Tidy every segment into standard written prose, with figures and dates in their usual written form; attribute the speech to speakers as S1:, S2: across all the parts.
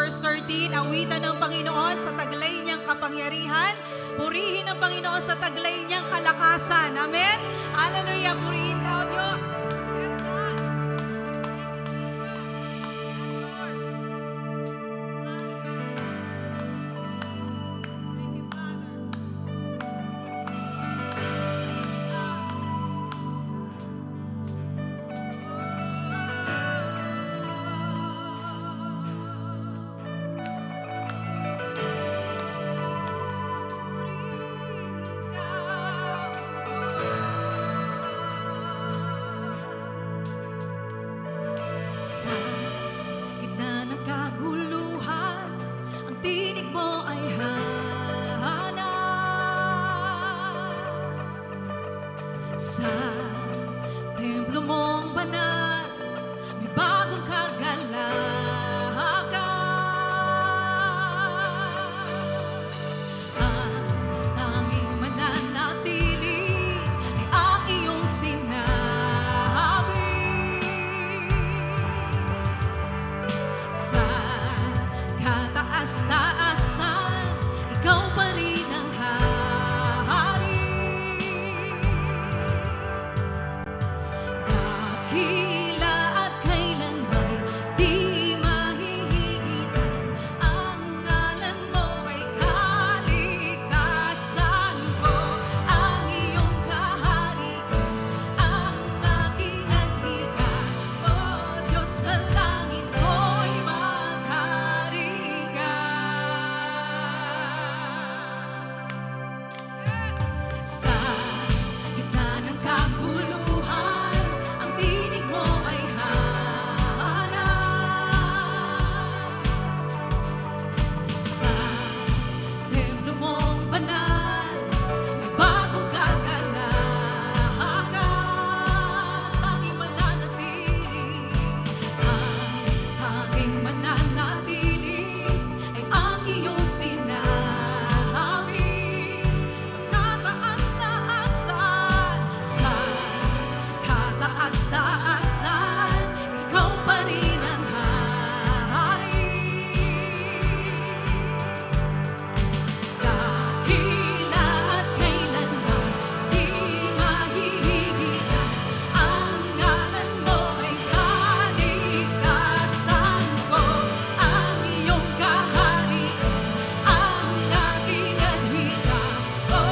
S1: verse 13, awitan ng Panginoon sa taglay niyang kapangyarihan, purihin ang Panginoon sa taglay niyang kalakasan. Amen? Hallelujah! Purihin ka, O Diyos. Yes, God. Thank you, Father. Sa gitna ng kaguluhan, ang tinig mo ay hanap. Sa templo mong banal, may bagong kagalakan. Ang tanging mananatili ay ang iyong sinabi. Sa kataas-taasan, ikaw pa rin ang hari. Dakila at kailanman di mahihigitan, ang ngalan mo ay kaligtasan ko. Ang iyong kaharian, ang aking adhika. O Diyos, dalangin ko'y maghari ka. Sa gitna ng kaguluhan, ang tinig mo ay hanap. Sa templo mong banal, may bagong kagalakan. Tanging mananatili, ang tanging mananatili ay ang iyong sinabi. Sa kataas-taasan, sa kataas-taasan, ikaw pa rin ang hari. Dakila at kailanman di mahihigitan, ang ngalan mo ay kaligtasan ko. Ang iyong kaharian, ang aking adhika. O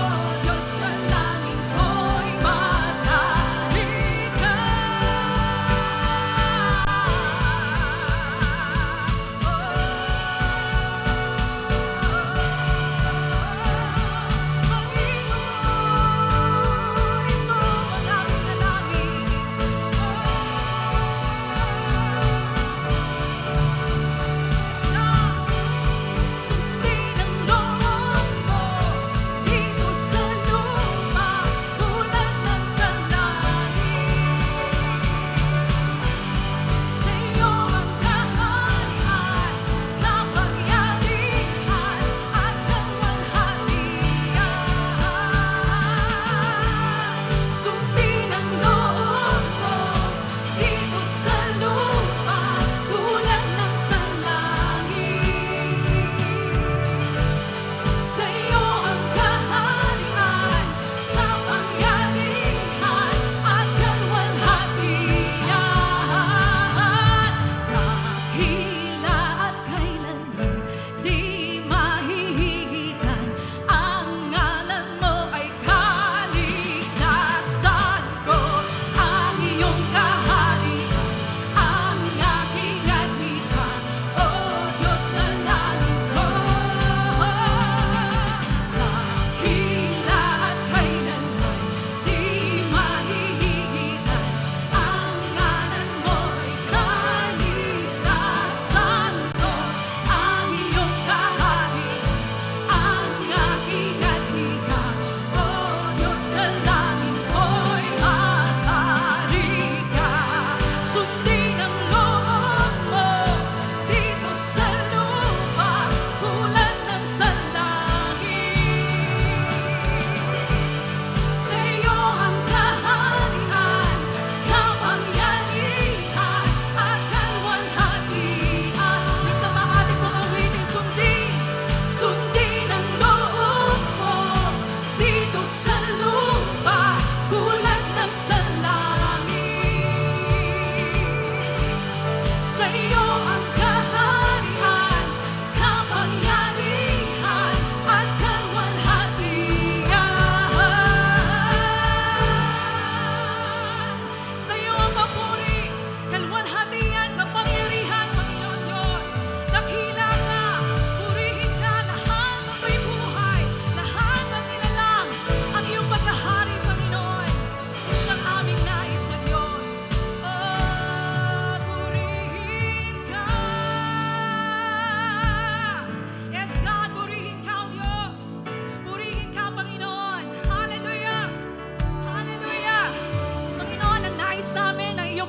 S1: Diyos, dalangin ko'y maghari ka. Sundin ang loob mo dito sa lupa, tulad ng sa langit. Sa iyo ang kaharian, kapangyarihan at kaluwalhatian. Sundin ang loob mo dito sa lupa, tulad ng sa langit. Sa iyo ang kaharian, kapangyarihan at kaluwalhatian. Dakila at kailanman di mahihigitan, ang ngalan mo ay kaligtasan ko. Ang iyong kaharian, ang aking adhika. O Diyos, dalangin ko. Dakila at kailanman di mahihigitan, ang ngalan mo ay kaligtasan ko. Ang iyong kaharian, ang aking adhika. O Diyos, dalangin ko'y maghari ka. Sundin ang loob mo dito sa lupa, tulad ng sa langit. Sa iyo ang kaharian, kapangyarihan at kaluwalhatian. Isama ating mga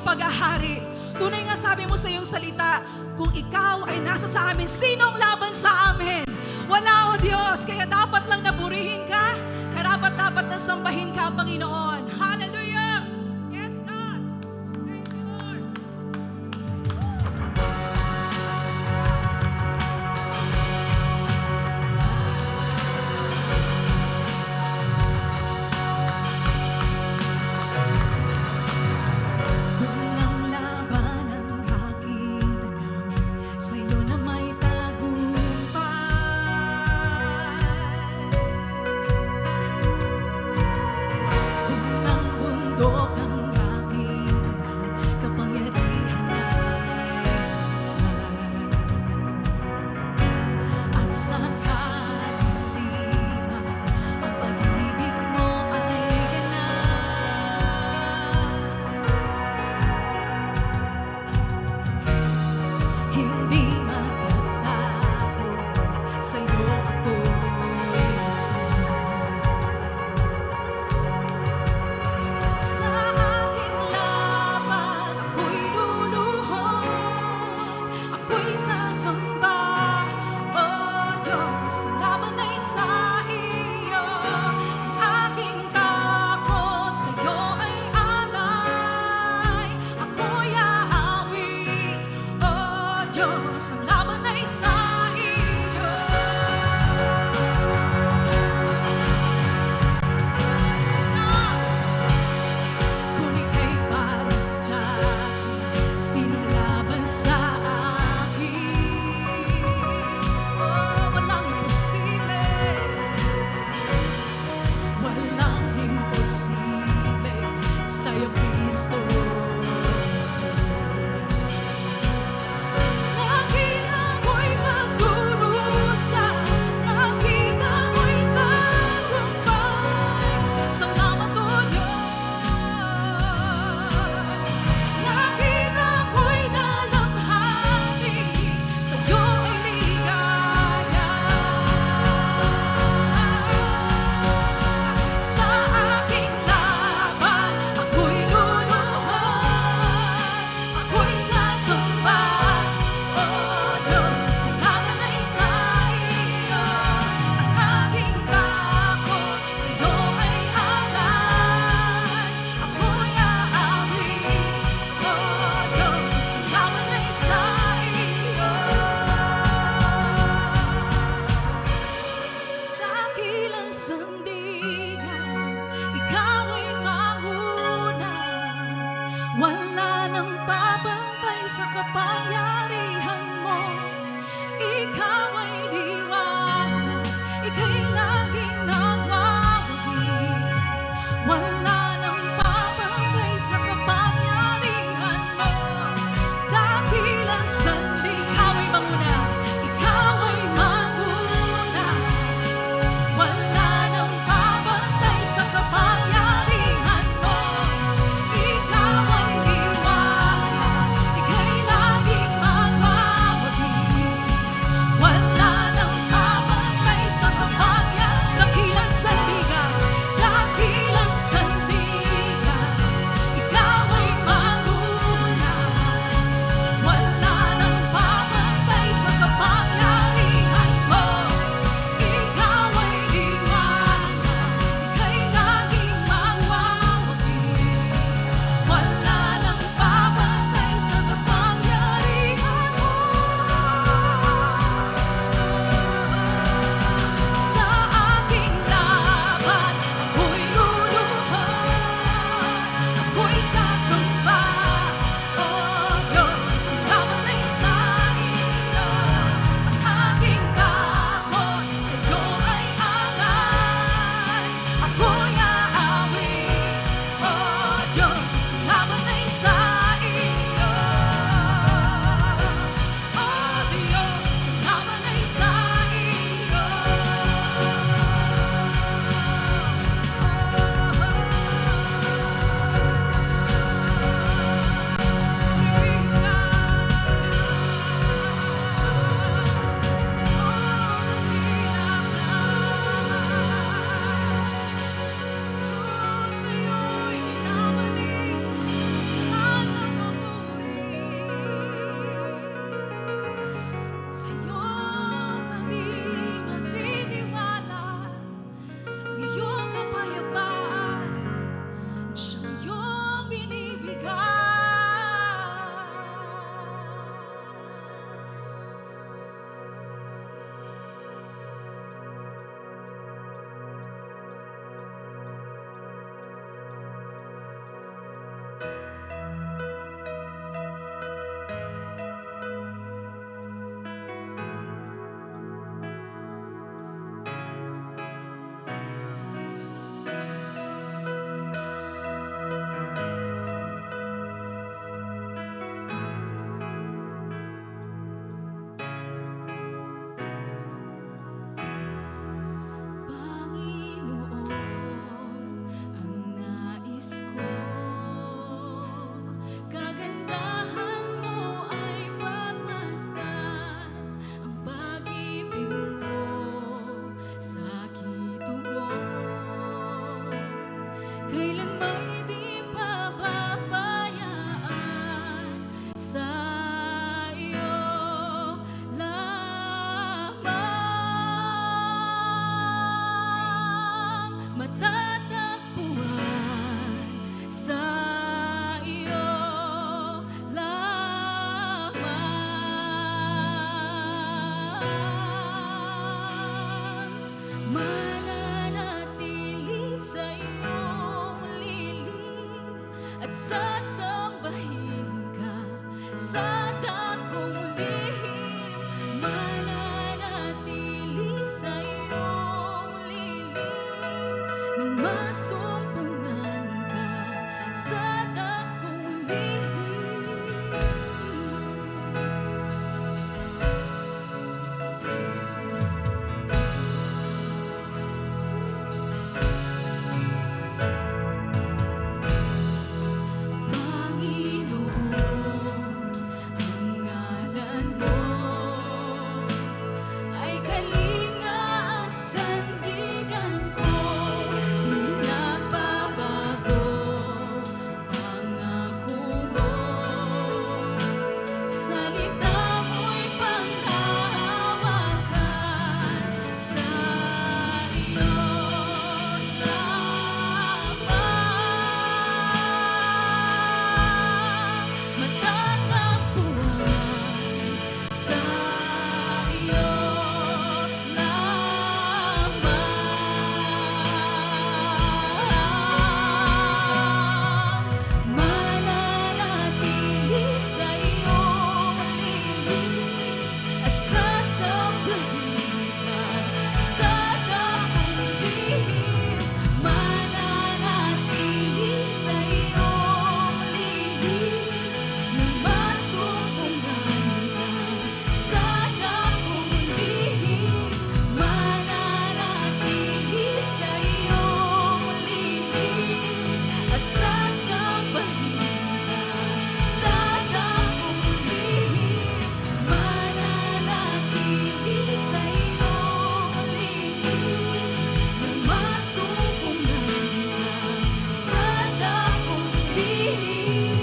S1: paghahari. Tunay nga sabi mo sa iyong salita, kung ikaw ay nasa sa amin, sinong laban sa amin? Wala, O Diyos. Kaya dapat lang napurihin ka, dapat na sambahin ka, Panginoon. Hallelujah! Yes, God! Thank you, Lord. Kung ang laban ang aking tanaw, sa'yo na may tagumpay. Kung ang bundok ang aking tanaw, kapangyarihan ay at sa kadiliman, ang pag-ibig mo ay ganap. Hindi matatago, sa'yo ako'y sa aking laban, ako'y luluhod, ako'y sasamba. O Diyos, sa laban ay sa iyo, ang aking takot sa'yo ay alay. Ako'y aawit, O Diyos, ang laban ay sa iyo. Kung ika'y para sa akin, sinong laban sa akin? Oh, walang imposible. Walang imposible sa'yo, Kristo Jesus. Nakita mo'y magdurusa, nakita mo'y tagumpay. Salamat, O Diyos. Nakita ko'y dalamhati, sa'yo ay ligaya. Sa aking laban, ako'y luluhod, ako'y sasamba. O Diyos, sa laban ay sa iyo, ang aking takot sa'yo ay alay. Ako'y aawit, O Diyos, sa laban ay sa iyo. Dakilang sandigan, ikaw ay manguna. Wala nang babantay sa kapangyarihan mo. Ikaw ay liwanag, ika'y laging nagwawagi. Wala nang babantay sa kapangyarihan mo. Dakilang sandi, ikaw ay manguna, ikaw ay manguna. Wala nang babantay sa kapangyarihan mo. Ikaw ay liwanag, ika'y laging magwawagi. Wala nang
S2: sa dakong lihim, mananatili sa iyong lilim, nang masumpungan ka sa dakong lihim. Panginoon, ang ngalan mo ay kalinga at sandigan ko, di nababago pangako mo. Salita mo'y panghahawakan sa iyong matatagpuan sa iyong mananatili sa iyong lilim, at sasambahin ka sa dakong lihim, mananatili sa iyong lilim, nang masumpungan ka sa dakong lihim, mananatili sa iyong lilim, at sasambahin ka sa dakong lihim, mananatili sa iyong lilim, nang masumpungan ka sa dakong lihim.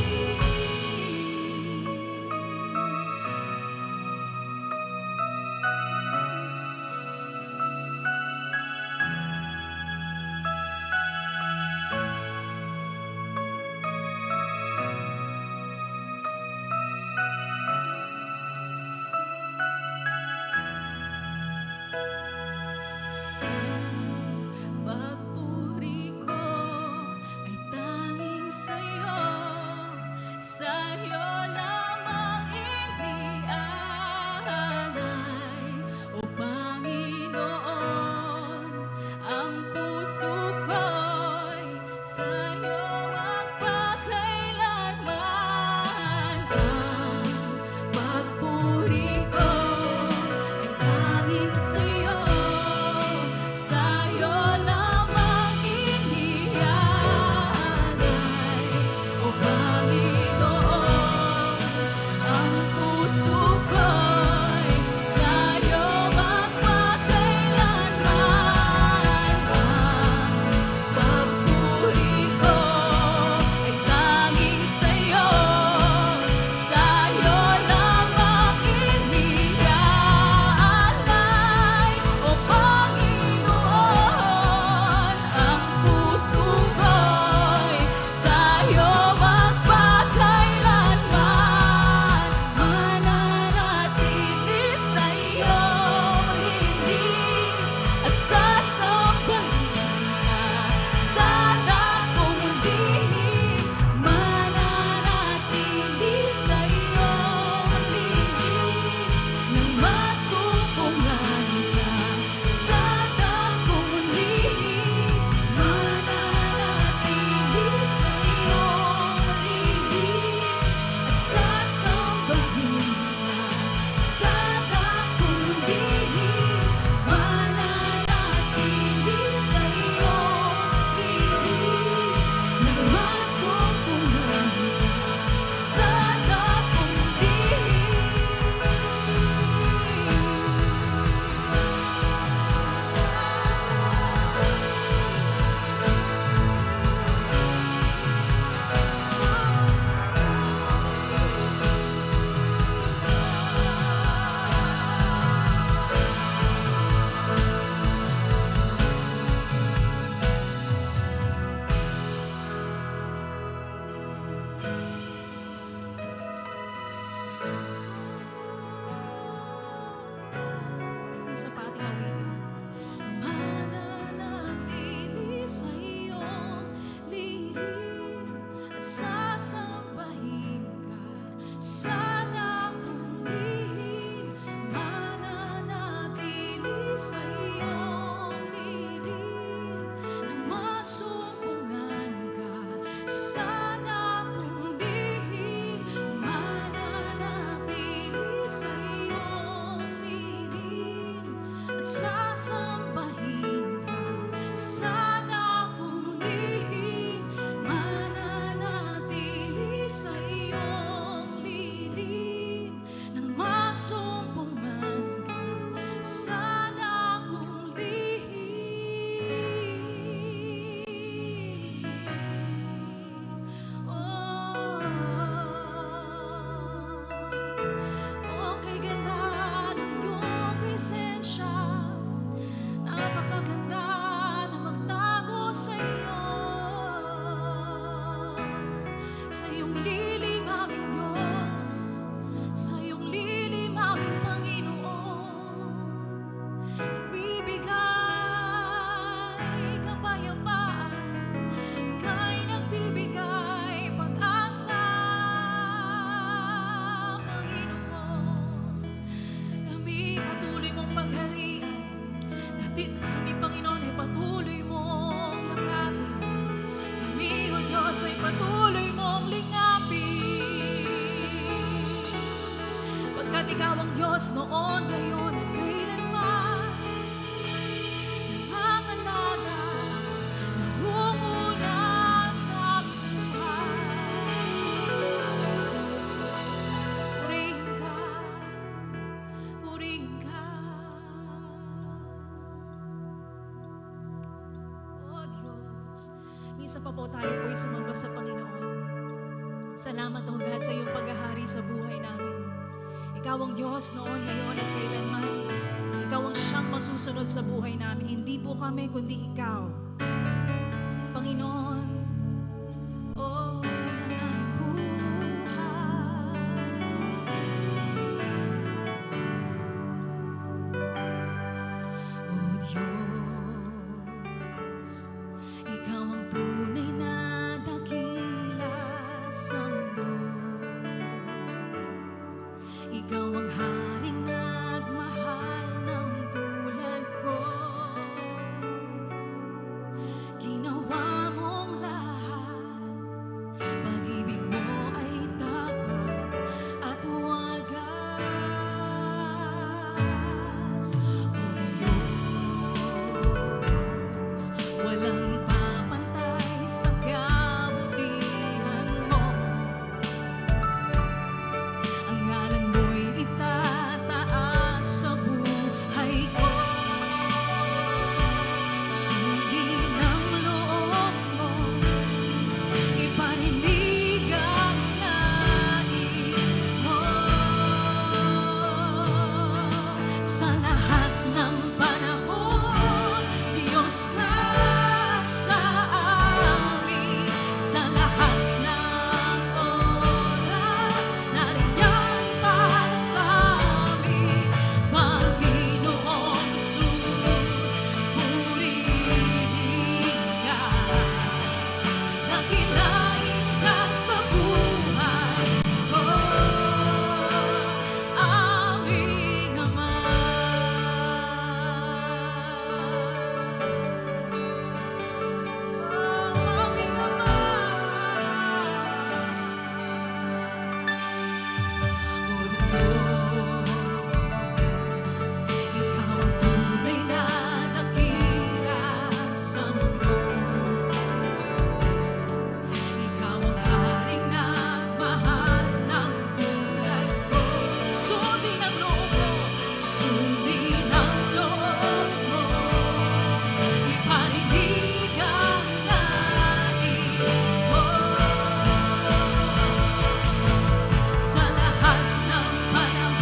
S2: Papuri ko ay tanging sa'yo lamang iniaalay, O Panginoon. Ang puso ko'y sa'yo magpakailanman. Ang papuri ko ay tanging sa'yo lamang iniaalay, O Panginoon. Ang puso ko'y sa'yo magpakailanman. Ang papuri ko ay tanging sa'yo lamang iniaalay, O Panginoon. Ang puso ko'y sa'yo magpakailanman, mananatili sa iyong lilim, at sasambahin ka sa dakong lihim, mananatili sa iyong lilim, nang masumpungan ka sa dakong lihim, mananatili sa iyong lilim, at sasambahin ka sa dakong lihim, mananatili sa iyong lilim, nang masumpungan ka sa dakong
S1: Sa pating awitin. Mananatili sa iyong lilim, at sasambahin ka sa masumpungan ka sa dakong lihim. Oh, kay ganda ng iyong presensya, napakaganda na magtago sa iyo. Sa iyong lilim aming Diyos, sa iyong lilim aming Panginoon, nagbibigay kapayapaan, ika'y nagbibigay pag-asa, Panginoon. Kami patuloy mong pagharian, kami, Panginoon, ay patuloy mong yakapin. Kami, O Diyos, ay patuloy mong lingapin. Pagkat Ikaw ang Diyos noon, ngayon at kailanman, nangangalaga, nangunguna sa buhay. Purihin ka, purihin ka. O Diyos, minsan pa po tayo po'y sumamba sa Panginoon. Salamat, O God, sa iyong paghahari sa buhay namin. Ikaw ang Diyos noon, ngayon at kailanman. Ikaw ang siyang masusunod sa buhay namin. Hindi po kami, kundi Ikaw. Panginoon, oh, ng aming buhay. O Diyos, Ikaw ang tunay na dakila sa mundo. Ikaw ang haring nagmahal ng tulad ko. Ginawa mong lahat, pag-ibig mo ay tapat at wagas. O Diyos, walang papantay sa kabutihan mo. Ang ngalan mo'y itataas sa buhay ko. Sundin ang loob mo, ipaninig ang nais mo. Sa lahat ng panahon, Diyos ka sa amin. Sa lahat ng oras, nariyan para sa amin. Panginoong Jesus, purihin ka. Dakilain ka sa buhay ko, aming Ama. Aming Ama. O Diyos, Ikaw ang tunay na dakila sa mundo. Ikaw ang haring nagmahal ng tulad ko. Sundin ang loob mo, sundin ang loob mo. Iparinig ang nais mo. Sa lahat ng panahon,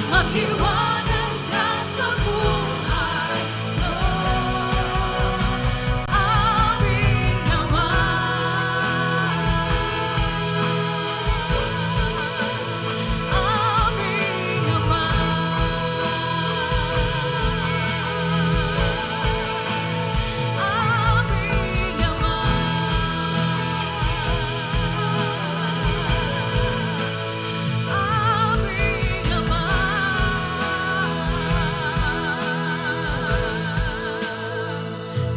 S2: Magliwanag ka sa buhay ko. Aming Ama. Aming Ama. Aming Ama. Aming Ama.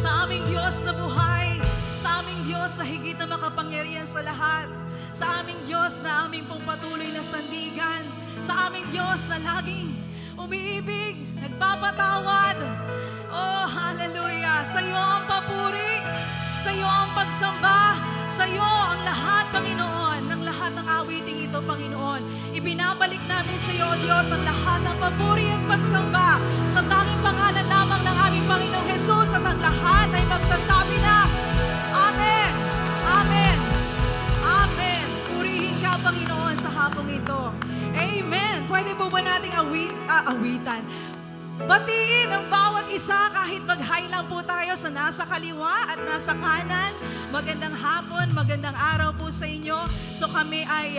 S1: Sa aming Diyos na buhay, sa aming Diyos na higit na makapangyarihan sa lahat, sa aming Diyos na aming pong patuloy na sandigan, sa aming Diyos na laging umiibig, nagpapatawad. Oh, hallelujah! Sa iyo ang papuri, sa iyo ang pagsamba, sa iyo ang lahat, Panginoon, ng lahat ng awiting ito, Panginoon. Ibinabalik namin sa iyo, Diyos, ang lahat ng papuri at pagsamba sa tanging pangalan lamang ng aming Panginoong Jesus, at ang lahat ay magsasabi na, Amen! Amen! Amen! Purihin ka, Panginoon, sa hapong ito. Amen! Pwede po ba nating awitan? Batiin ang bawat isa kahit mag-hi lang po tayo sa nasa kaliwa at nasa kanan. Magandang hapon, magandang araw po sa inyo. So kami ay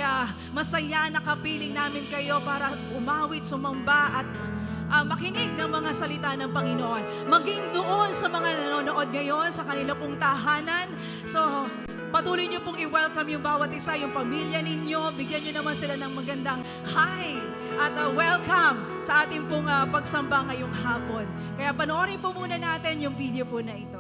S1: masaya na kapiling namin kayo para umawit, sumamba at makinig ng mga salita ng Panginoon. Maging doon sa mga nanonood ngayon sa kanila pong tahanan. So patuloy niyo pong i-welcome yung bawat isa, yung pamilya ninyo. Bigyan niyo naman sila ng magandang hi at welcome sa ating pong pagsamba ngayong hapon. Kaya panoorin po muna natin yung video po na ito.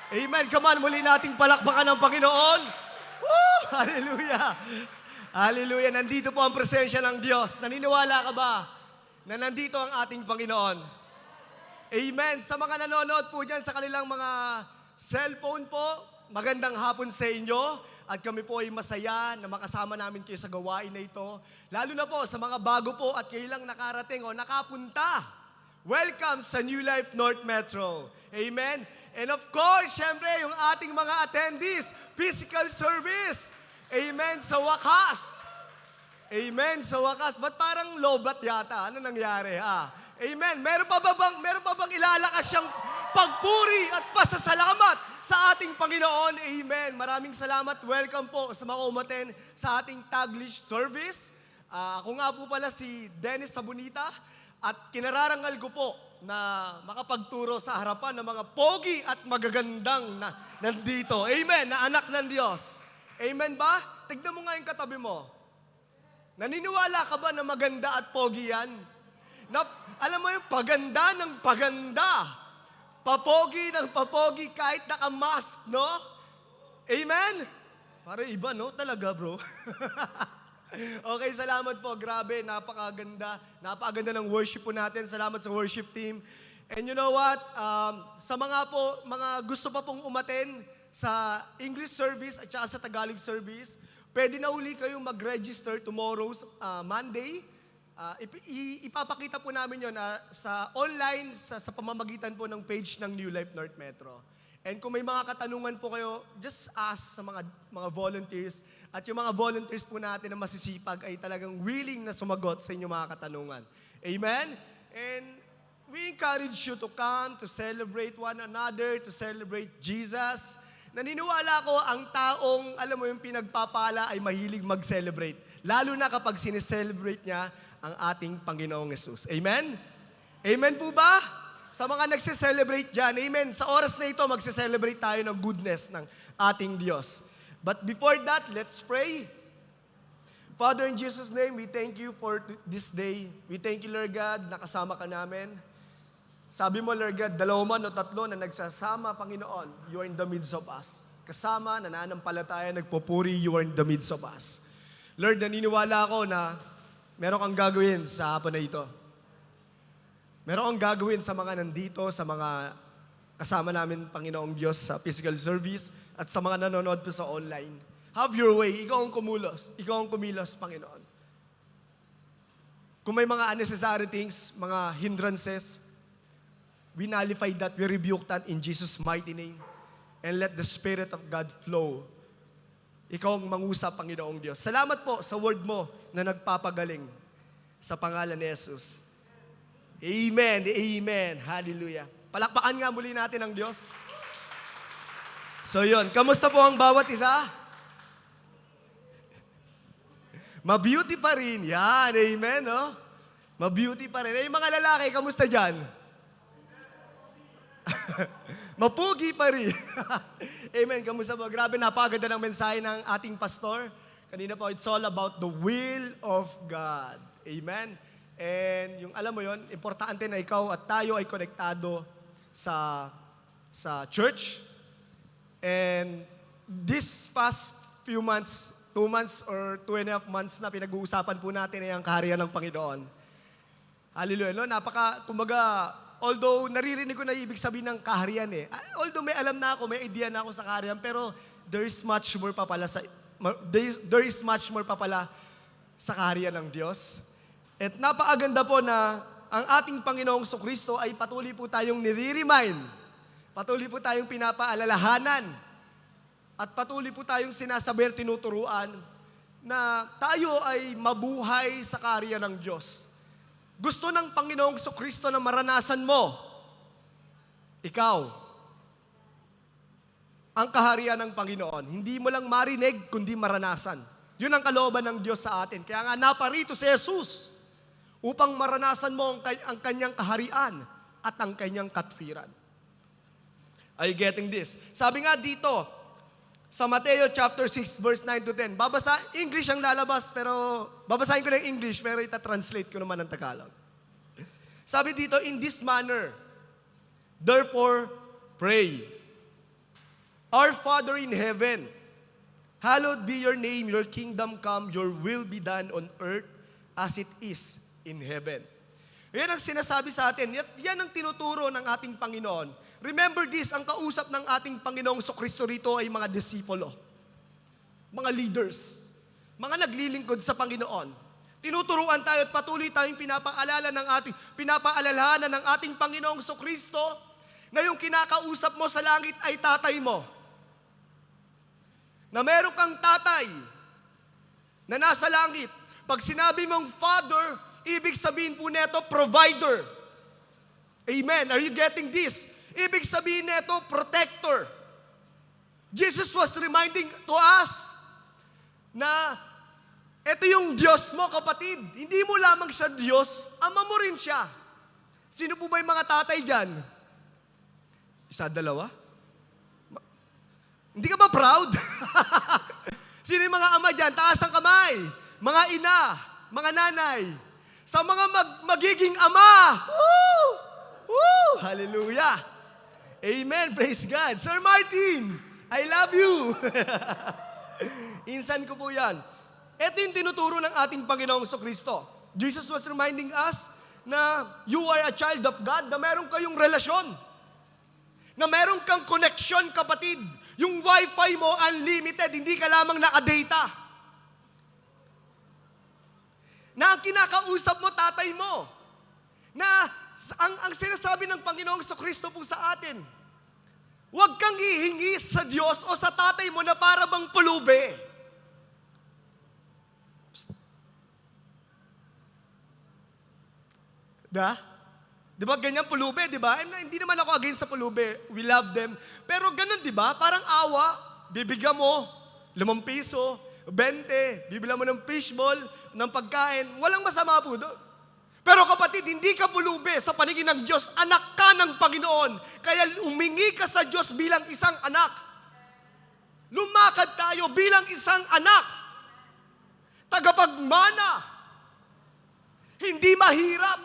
S3: Amen. Come on, muli nating palakpakan ng Panginoon. Woo! Hallelujah. Hallelujah. Nandito po ang presensya ng Diyos. Naniniwala ka ba na nandito ang ating Panginoon? Amen. Sa mga nanonood po dyan sa kanilang mga cellphone po, magandang hapon sa inyo. At kami po ay masaya na makasama namin kayo sa gawain na ito. Lalo na po sa mga bago po at kayo lang nakarating o nakapunta. Welcome sa New Life North Metro. Amen. And of course, syempre, yung ating mga attendees, physical service. Amen. Sa wakas. Amen. Sa wakas. Ba't parang lobat yata? Ano nangyari? Amen. Meron pa bang ilalakas siyang pagpuri at pasasalamat sa ating Panginoon. Amen. Maraming salamat. Welcome po sa mga umaten sa ating Taglish service. Ako nga po pala si Dennis Sabunita at kinararangal ko po na makapagturo sa harapan ng mga pogi at magagandang na nandito. Amen. Na anak ng Diyos. Amen ba? Tignan mo nga yung katabi mo. Naniniwala ka ba na maganda at pogi yan? Na, alam mo yung paganda ng paganda. Papogi ng papogi kahit naka-mask, no? Amen? Para iba, no? Talaga, bro. Okay, salamat po. Grabe, napakaganda. Napakaganda ng worship po natin. Salamat sa worship team. And you know what? Sa mga gusto pa pong umaten sa English service at saka sa Tagalog service, pwede na uli kayong mag-register tomorrow's Monday. Ipapakita po namin yun sa online, sa pamamagitan po ng page ng New Life North Metro. And kung may mga katanungan po kayo, just ask sa mga volunteers. At yung mga volunteers po natin na masisipag ay talagang willing na sumagot sa inyong mga katanungan. Amen? And we encourage you to come, to celebrate one another, to celebrate Jesus. Naniniwala ko ang taong, alam mo yung pinagpapala ay mahilig mag-celebrate. Lalo na kapag sineselebrate niya ang ating Panginoong Yesus. Amen? Amen po ba? Sa mga nagse-celebrate dyan, amen. Sa oras na ito, magse-celebrate tayo ng goodness ng ating Diyos. But before that, let's pray. Father, in Jesus' name, we thank you for this day. We thank you, Lord God, nakasama ka namin. Sabi mo, Lord God, 2 o 3 na nagsasama, Panginoon, you are in the midst of us. Kasama, nananampalataya, nagpupuri, you are in the midst of us. Lord, naniniwala ako na meron kang gagawin sa hapon na ito. Meron kang gagawin sa mga nandito, sa mga kasama namin, Panginoong Diyos, sa physical service, at sa mga nanonood po sa online. Have your way. Ikaw ang kumulos. Ikaw ang kumilos, Panginoon. Kung may mga unnecessary things, mga hindrances, we nullify that, we rebuke that in Jesus' mighty name. And let the Spirit of God flow. Ikaw ang mangusap, Panginoong Diyos. Salamat po sa word mo na nagpapagaling sa pangalan ni Jesus. Amen. Amen. Hallelujah. Palakpakan nga muli natin ang Diyos. So yun, kamusta po ang bawat isa? Mabeauty pa rin. Yan, amen, no? Mabeauty pa rin. Eh, mga lalaki, kamusta dyan? Mapugi pa rin. Amen, kamusta po? Grabe, napakaganda ng mensahe ng ating pastor. Kanina po, it's all about the will of God. Amen. And yung alam mo yon, importante na ikaw at tayo ay konektado sa church. And this past few months, 2 months or 2.5 months na pinag-uusapan po natin ay ang kaharian ng Panginoon. Hallelujah. No? Kumbaga, although naririnig ko na ibig sabihin ng kaharian although may alam na ako, may idea na ako sa kaharian, pero there is much more pa pala sa kaharian ng Diyos. At napakaganda po na ang ating Panginoong Kristo ay patuloy po tayong nire-remind. Patuloy po tayong pinapaalalahanan at patuloy po tayong sinasabi at tinuturuan na tayo ay mabuhay sa kaharian ng Diyos. Gusto ng Panginoong Kristo na maranasan mo, ikaw, ang kaharian ng Panginoon. Hindi mo lang marinig, kundi maranasan. Yun ang kalooban ng Diyos sa atin. Kaya nga naparito si Jesus upang maranasan mo ang kanyang kaharian at ang kanyang katwiran. Are you getting this? Sabi nga dito, sa Mateo chapter 6, verse 9 to 10. English ang lalabas, pero babasahin ko ng English, pero itatranslate ko naman ng Tagalog. Sabi dito, in this manner, therefore, pray. Our Father in heaven, hallowed be your name, your kingdom come, your will be done on earth as it is in heaven. Yan ang sinasabi sa atin. Yan ang tinuturo ng ating Panginoon. Remember this, ang kausap ng ating Panginoong Kristo rito ay mga disipulo, mga leaders, mga naglilingkod sa Panginoon. Tinuturuan tayo at patuloy tayong pinapaalalahanan ng ating Panginoong Kristo na yung kinakausap mo sa langit ay tatay mo. Na meron kang tatay na nasa langit. Pag sinabi mong Father, ibig sabihin po neto, provider. Amen. Are you getting this? Ibig sabihin neto, protector. Jesus was reminding to us na ito yung Diyos mo, kapatid. Hindi mo lamang siya Diyos, ama mo rin siya. Sino po ba yung mga tatay dyan? Isa, dalawa? Hindi ka ba proud? Sino yung mga ama dyan? Taas ang kamay. Mga ina, mga nanay. Sa mga magiging ama. Woo! Woo! Hallelujah! Amen. Praise God. Sir Martin, I love you. Insan ko po yan. Ito yung tinuturo ng ating Panginoong Kristo. Jesus was reminding us na you are a child of God, na meron kayong relasyon. Na meron kang connection, kapatid. Yung wifi mo, unlimited, hindi ka lamang nakadata. Na ang kinakausap mo, tatay mo. Na ang sinasabi ng Panginoong Kristo po sa atin, huwag kang hihingi sa Diyos o sa tatay mo na para bang pulube. Di ba ganyan pulube, di ba? Hindi naman ako against sa pulube. We love them. Pero ganun, di ba? Parang awa, bibigyan mo, 5 piso, 20, bibila mo ng fishball, ng pagkain. Walang masama po doon. Pero kapatid, hindi ka pulube sa paningin ng Diyos. Anak ka ng Panginoon. Kaya umingi ka sa Diyos bilang isang anak. Lumakad tayo bilang isang anak. Tagapagmana. Hindi mahirap.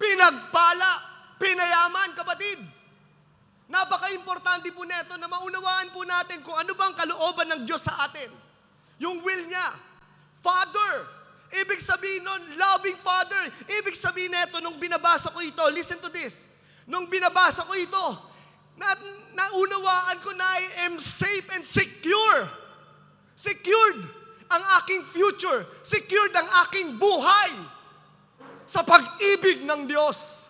S3: Pinagpala, pinayaman, kapatid. Napaka-importante po neto na maunawaan po natin kung ano bang kalooban ng Diyos sa atin. Yung will niya. Father. Ibig sabihin nun, loving Father. Ibig sabihin neto, nung binabasa ko ito, listen to this. Nung binabasa ko ito, naunawaan ko na I am safe and secure. Secured ang aking future. Secured ang aking buhay. Sa pag-ibig ng Diyos.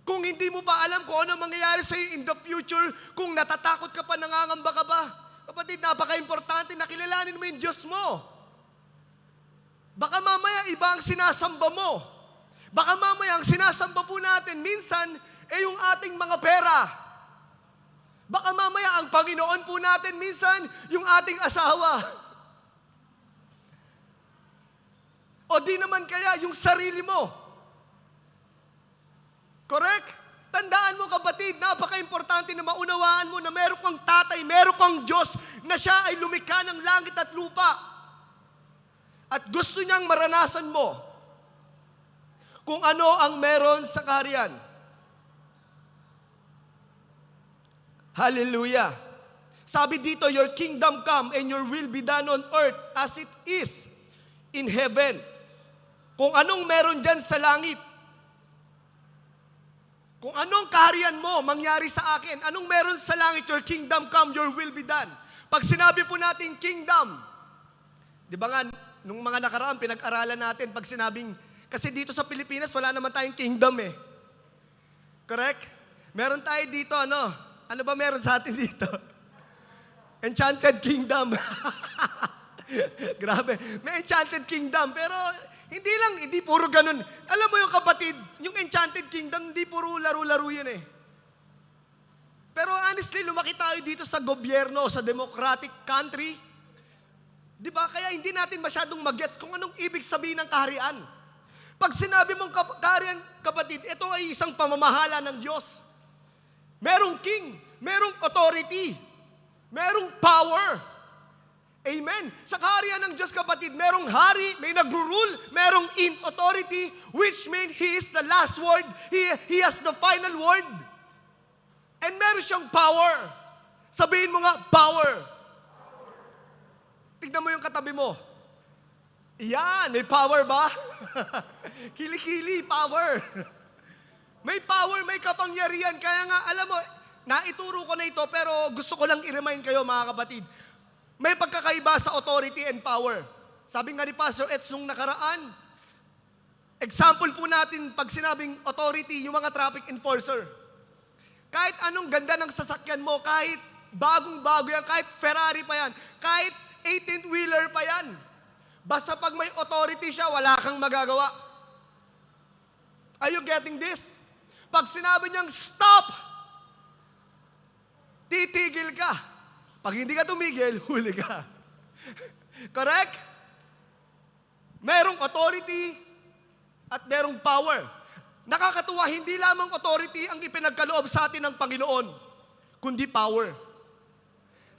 S3: Kung hindi mo pa alam kung ano mangyayari sa iyo in the future, kung natatakot ka pa, nangangamba ka ba, kapatid, napaka-importante na kilalanin mo yung Diyos mo. Baka mamaya iba ang sinasamba mo. Baka mamaya ang sinasamba po natin minsan yung ating mga pera. Baka mamaya ang Panginoon po natin minsan yung ating asawa. O di naman kaya yung sarili mo. Correct? Tandaan mo, kapatid, napaka-importante na maunawaan mo na meron kang tatay, meron kang Diyos na siya ay lumikha ng langit at lupa. At gusto niyang maranasan mo kung ano ang meron sa kaharian. Hallelujah. Sabi dito, your kingdom come and your will be done on earth as it is in heaven. Kung anong meron dyan sa langit. Kung anong kaharian mo mangyari sa akin. Anong meron sa langit, your kingdom come, your will be done. Pag sinabi po natin kingdom, di ba nga, nung mga nakaraan, pinag-aralan natin, pag sinabing, kasi dito sa Pilipinas, wala naman tayong kingdom eh. Correct? Meron tayo dito, ano ba meron sa atin dito? Enchanted Kingdom. Grabe. May Enchanted Kingdom, pero hindi puro ganun. Alam mo yung kapatid, yung Enchanted Kingdom, hindi puro laro-laro yun eh. Pero honestly, lumaki tayo dito sa gobyerno, sa democratic country. Di ba? Kaya hindi natin masyadong mag-gets kung anong ibig sabihin ng kaharian. Pag sinabi mong kaharian, kapatid, ito ay isang pamamahala ng Diyos. Merong king, merong authority, merong power. Amen. Sa kaharian ng Diyos, kapatid, merong hari, may nagro-rule, merong in authority, which means He is the last word. He has the final word. And meron siyang power. Sabihin mo nga, power. Tignan mo yung katabi mo. Yan, may power ba? Kili-kili, power. May power, may kapangyarihan. Kaya nga, alam mo, naituro ko na ito, pero gusto ko lang i-remind kayo, mga kapatid. May pagkakaiba sa authority and power. Sabi nga ni Pastor Eds nung nakaraan, example po natin pag sinabing authority, yung mga traffic enforcer. Kahit anong ganda ng sasakyan mo, kahit bagong-bago yan, kahit Ferrari pa yan, kahit 18-wheeler pa yan, basta pag may authority siya, wala kang magagawa. Are you getting this? Pag sinabi niyang stop, titigil ka. Pag hindi ka tumigil, huli ka. Correct? Merong authority at merong power. Nakakatuwa, hindi lamang authority ang ipinagkaloob sa atin ng Panginoon, kundi power.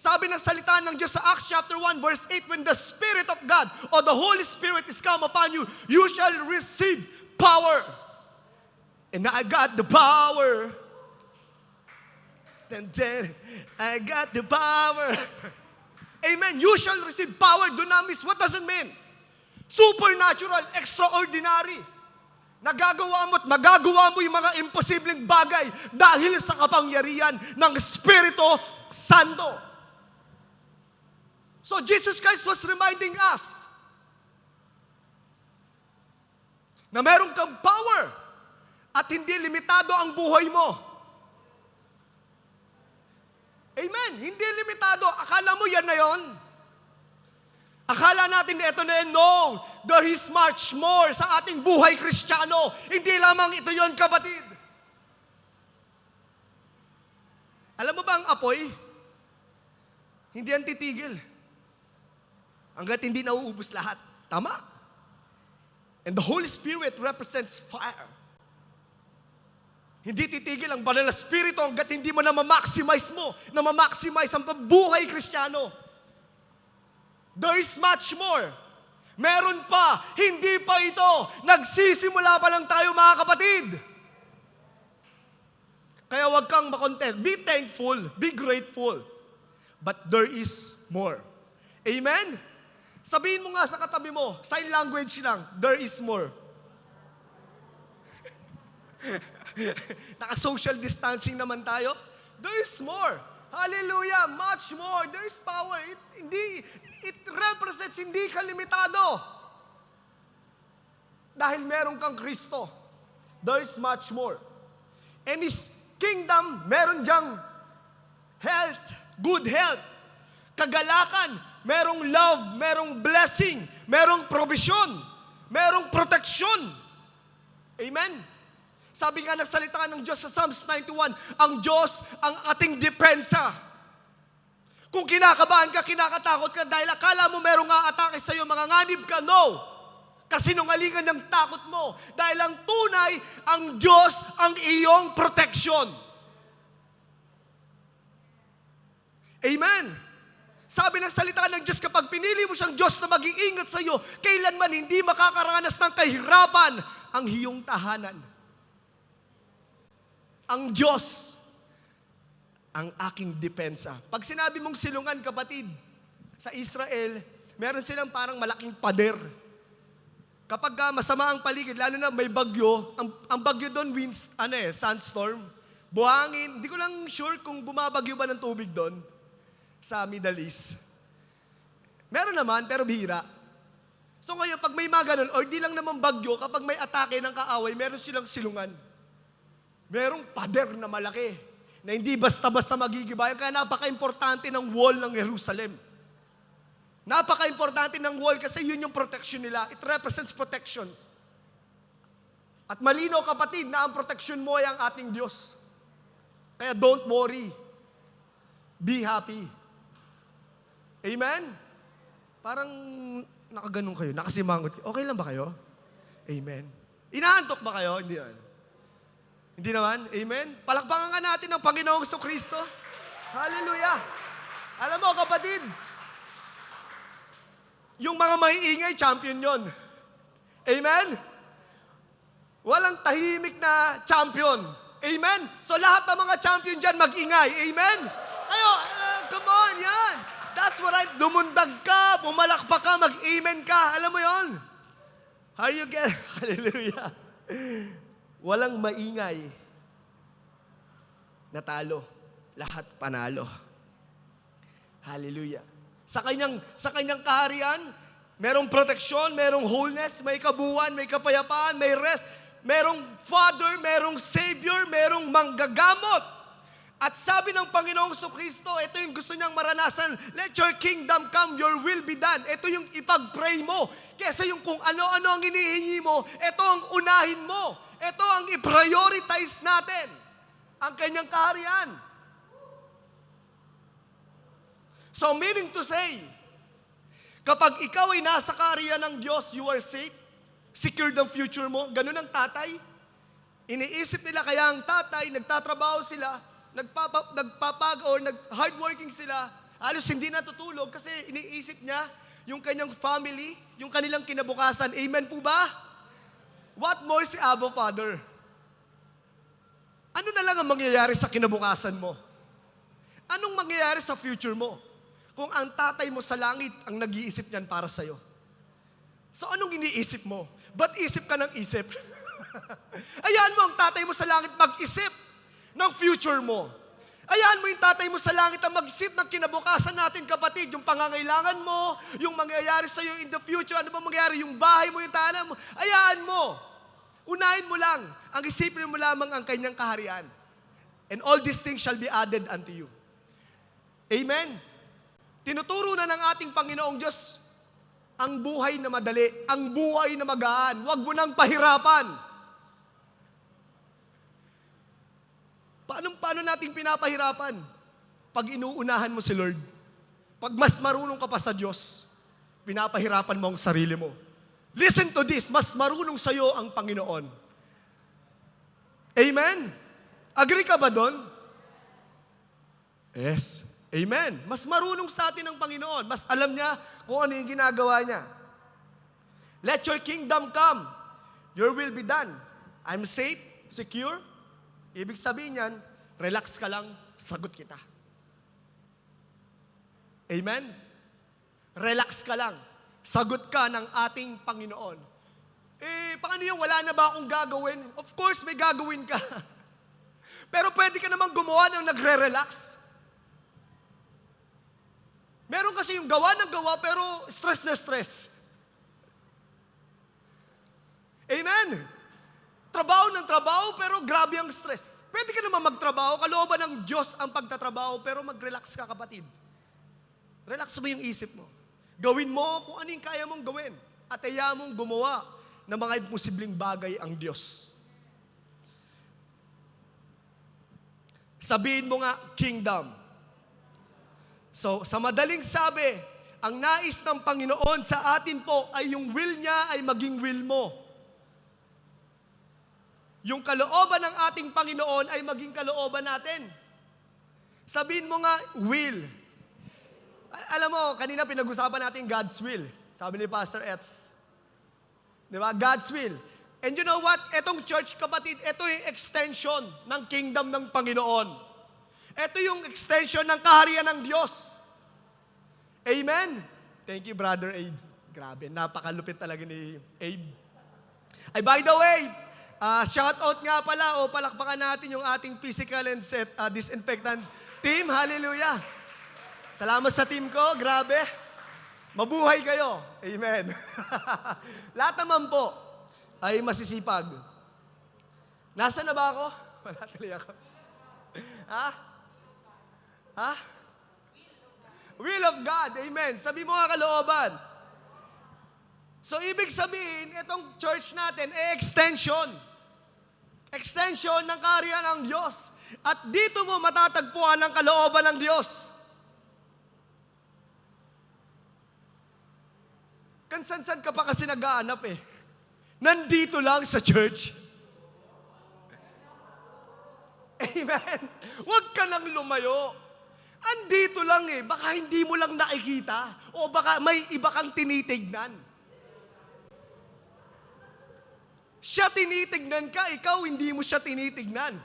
S3: Sabi ng salita ng Diyos sa Acts chapter 1 verse 8, when the Spirit of God or the Holy Spirit is come upon you, you shall receive power. And I got the power. Then I got the power. Amen. You shall receive power, dunamis. What does it mean? Supernatural, extraordinary. Nagagawa mo at magagawa mo yung mga imposibleng bagay dahil sa kapangyarihan ng Espiritu Santo. So Jesus Christ was reminding us na meron kang power at hindi limitado ang buhay mo. Amen. Hindi limitado. Akala mo yan na yon? Akala natin na ito na yan. No. There is much more sa ating buhay Kristiyano. Hindi lamang ito yon, kapatid. Alam mo ba ang apoy? Hindi yan titigil. Hanggat hindi nauubos lahat. Tama? And the Holy Spirit represents fire. Hindi titigil ang banal na spirito hanggat hindi mo na ma-maximize ang buhay Kristiyano. There is much more. Meron pa. Hindi pa ito. Nagsisimula pa lang tayo, mga kapatid. Kaya huwag kang makontent. Be thankful. Be grateful. But there is more. Amen? Sabihin mo nga sa katabi mo, sign language lang, there is more. Naka-social distancing naman tayo. There is more. Hallelujah, much more. There is power. It represents hindi ka limitado. Dahil meron kang Kristo. There is much more. And His kingdom, meron diyang health, good health, kagalakan, merong love, merong blessing, merong provision, merong protection. Amen? Sabi nga ng salita ng Diyos sa Psalms 91, ang Diyos ang ating depensa. Kung kinakabahan ka, kinakatakot ka dahil akala mo merong aatake sa iyo, mga nganib ka, no. Kasinungalingan ng takot mo. Dahil ang tunay, ang Diyos ang iyong protection. Amen? Sabi ng salita ng Diyos, kapag pinili mo siyang Diyos na mag-iingat sa iyo, kailanman hindi makakaranas ng kahirapan ang iyong tahanan. Ang Diyos ang aking depensa. Pag sinabi mong silungan, kapatid, sa Israel, meron silang parang malaking pader. Kapag masama ang paligid, lalo na may bagyo, ang bagyo doon, sandstorm, buhangin. Hindi ko lang sure kung bumabagyo ba ng tubig doon sa Middle East. Meron naman, pero bihira. So ngayon, pag may mga ganun, or di lang naman bagyo, kapag may atake ng kaaway, meron silang silungan. Merong pader na malaki, na hindi basta-basta magigibayan. Kaya napaka-importante ng wall ng Jerusalem. Napaka-importante ng wall kasi yun yung protection nila. It represents protections. At malino, kapatid, na ang protection mo ay ang ating Diyos. Kaya don't worry. Be happy. Amen? Parang nakaganon kayo, nakasimangot kayo. Okay lang ba kayo? Amen. Inaantok ba kayo? Hindi naman. Hindi naman? Amen? Palakpakan nga natin ang Panginoong Kristo. Hallelujah! Alam mo, kapatid, yung mga maiingay, champion yon. Amen? Walang tahimik na champion. Amen? So lahat ng mga champion dyan, mag-ingay. Amen? Ayo, come on, yan. That's what dumundag ka, pumalakpak ka, mag-amen ka. Alam mo yon? How you get? Hallelujah. Walang maingay. Natalo. Lahat panalo. Hallelujah. Sa kanyang kaharian, merong proteksyon, merong wholeness, may kabuuan, may kapayapaan, may rest, merong Father, merong Savior, merong manggagamot. At sabi ng Panginoong Kristo, ito yung gusto niyang maranasan, let your kingdom come, your will be done. Ito yung ipag-pray mo. Kesa yung kung ano-ano ang hinihingi mo, ito ang unahin mo. Ito ang i-prioritize natin. Ang kanyang kaharian. So meaning to say, kapag ikaw ay nasa kaharian ng Diyos, you are safe, secured ang future mo. Ganun ang tatay. Iniisip nila kaya ang tatay, nagtatrabaho sila, hardworking sila, halos hindi natutulog kasi iniisip niya yung kanyang family, yung kanilang kinabukasan. Amen po ba? What more si Abba Father? Ano na lang ang mangyayari sa kinabukasan mo? Anong mangyayari sa future mo? Kung ang tatay mo sa langit ang nag-iisip niyan para sa'yo. So anong iniisip mo? Ba't isip ka ng isip? Ayaan mo ang tatay mo sa langit mag-isip ng future mo. Ayaan mo yung tatay mo sa langit ang mag-isip ng kinabukasan natin, kapatid. Yung pangangailangan mo, yung mangyayari sa'yo in the future, ano ba mangyayari? Yung bahay mo, yung tahanan mo. Ayaan mo. Unahin mo lang. Ang isipin mo lamang ang kanyang kaharian. And all these things shall be added unto you. Amen? Tinuturo na ng ating Panginoong Diyos ang buhay na madali, ang buhay na magaan. Huwag mo nang pahirapan. Paano natin pinapahirapan? Pag inuunahan mo si Lord. Pag mas marunong ka pa sa Diyos, pinapahirapan mo ang sarili mo. Listen to this, mas marunong sa'yo ang Panginoon. Amen? Agree ka ba doon? Yes. Amen. Mas marunong sa atin ang Panginoon. Mas alam niya kung ano yung ginagawa niya. Let your kingdom come. Your will be done. I'm safe, secure. Ibig sabihin yan, relax ka lang, sagot kita. Amen? Relax ka lang. Sagot ka ng ating Panginoon. Paano yun? Wala na ba akong gagawin? Of course, may gagawin ka. Pero pwede ka namang gumawa ng nagre-relax. Meron kasi yung gawa ng gawa pero stress na stress. Amen? Trabaho ng trabaho pero grabe ang stress. Pwede ka naman magtrabaho, kalooban ng Diyos ang pagtatrabaho pero mag-relax ka, kapatid. Relax mo yung isip mo. Gawin mo kung ano yung kaya mong gawin. At ayaw mong gumawa ng mga imposibleng bagay ang Diyos. Sabihin mo nga, kingdom. So, sa madaling sabi, ang nais ng Panginoon sa atin po ay yung will niya ay maging will mo. Yung kalooban ng ating Panginoon ay maging kalooban natin. Sabihin mo nga, will. Alam mo, kanina pinag-usapan natin God's will. Sabi ni Pastor Ets. Di ba? God's will. And you know what? Etong church, kapatid, ito yung extension ng kingdom ng Panginoon. Ito yung extension ng kaharian ng Diyos. Amen? Thank you, Brother Abe. Grabe, napakalupit talaga ni Abe. Ay, by the way, shout out nga pala, palakpakan natin yung ating physical and disinfectant team. Hallelujah. Salamat sa team ko. Grabe. Mabuhay kayo. Amen. Lahat naman po ay masisipag. Nasaan na ba ako? Wala tuloy ako. Ha? Will of God. Amen. Sabi mo nga kalooban. So, ibig sabihin, itong church natin, extension. Extension ng kaharian ng Diyos. At dito mo matatagpuan ang kalooban ng Diyos. Kansan-san ka pa kasi nag-aanap eh. Nandito lang sa church. Amen. Huwag ka nang lumayo. Andito lang eh. Baka hindi mo lang nakikita. O baka may iba kang tinitignan. Siya tinitignan ka, ikaw hindi mo siya tinitignan.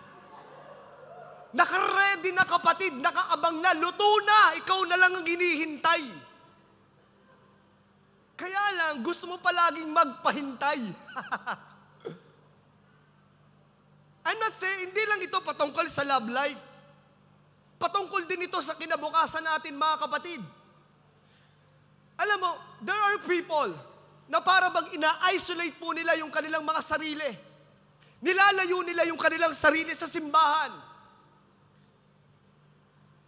S3: Nakaready na, kapatid, nakaabang na, luto na, ikaw na lang ang hinihintay. Kaya lang, gusto mo palaging magpahintay. I'm not saying, hindi lang ito patungkol sa love life. Patungkol din ito sa kinabukasan natin, mga kapatid. Alam mo, there are people na para bang ina-isolate po nila yung kanilang mga sarili. Nilalayo nila yung kanilang sarili sa simbahan.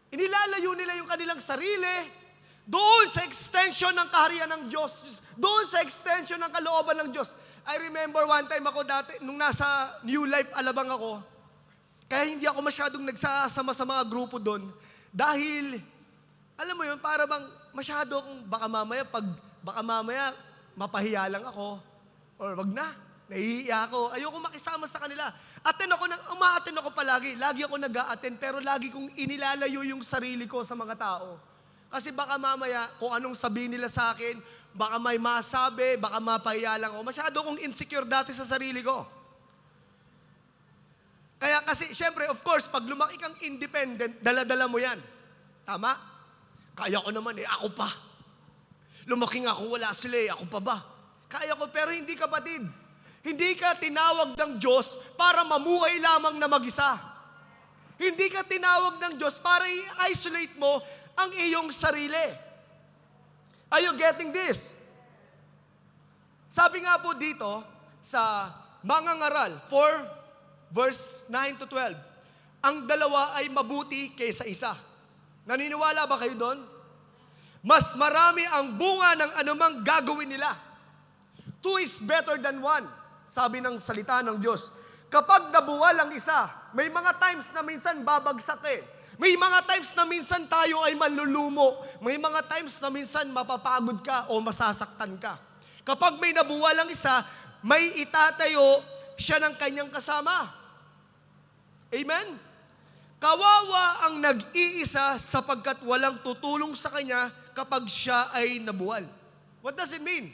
S3: Inilalayo nila yung kanilang sarili doon sa extension ng kaharian ng Diyos. Doon sa extension ng kalooban ng Diyos. I remember one time ako dati, nung nasa New Life Alabang ako, kaya hindi ako masyadong nagsasama sa mga grupo doon. Dahil alam mo yun, para bang masyado akong baka mamaya mapahiya lang ako. Or wag na, nahihiya ako. Ayoko makisama sa kanila. Uma-attend ako palagi. Lagi ako nag-a-attend, pero lagi kong inilalayo yung sarili ko sa mga tao. Kasi baka mamaya, kung anong sabihin nila sa akin, baka may masabi, baka mapahiya lang ako. Masyado akong insecure dati sa sarili ko. Kaya kasi, syempre, of course, pag lumaki kang independent, dala-dala mo yan. Tama? Kaya ko naman ako pa. Lumaki nga ako, wala sila ako pa ba? Kaya ko, pero hindi kapatid. Hindi ka tinawag ng Diyos para mamuhay lamang na mag-isa. Hindi ka tinawag ng Diyos para i-isolate mo ang iyong sarili. Are you getting this? Sabi nga po dito sa Mga Ngaral 4 verse 9 to 12, ang dalawa ay mabuti kaysa isa. Naniniwala ba kayo doon? Mas marami ang bunga ng anumang gagawin nila. Two is better than one, sabi ng salita ng Diyos. Kapag nabuwal ang isa, may mga times na minsan babagsak eh. May mga times na minsan tayo ay malulumo. May mga times na minsan mapapagod ka o masasaktan ka. Kapag may nabuwal ang isa, may itatayo siya ng kanyang kasama. Amen? Kawawa ang nag-iisa sapagkat walang tutulong sa kanya kapag siya ay nabuwal. What does it mean?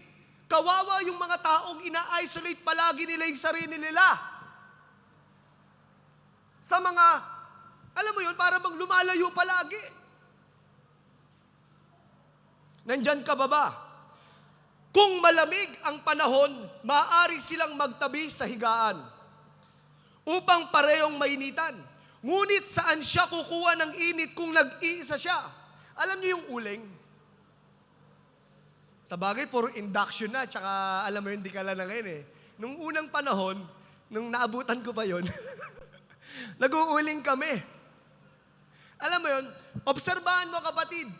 S3: Kawawa yung mga taong ina-isolate palagi nila yung sarili nila. Sa mga, alam mo yun, para bang lumalayo palagi. Nandyan ka ba? Kung malamig ang panahon, maaari silang magtabi sa higaan upang parehong mainitan. Ngunit saan siya kukuha ng init kung nag-iisa siya? Alam niyo yung uling? Sa bagay, puro induction na, tsaka alam mo yun, di ka lang na ngayon eh. Nung unang panahon, nung naabutan ko pa yun, nag-uuling kami. Alam mo yun, obserbahan mo kapatid,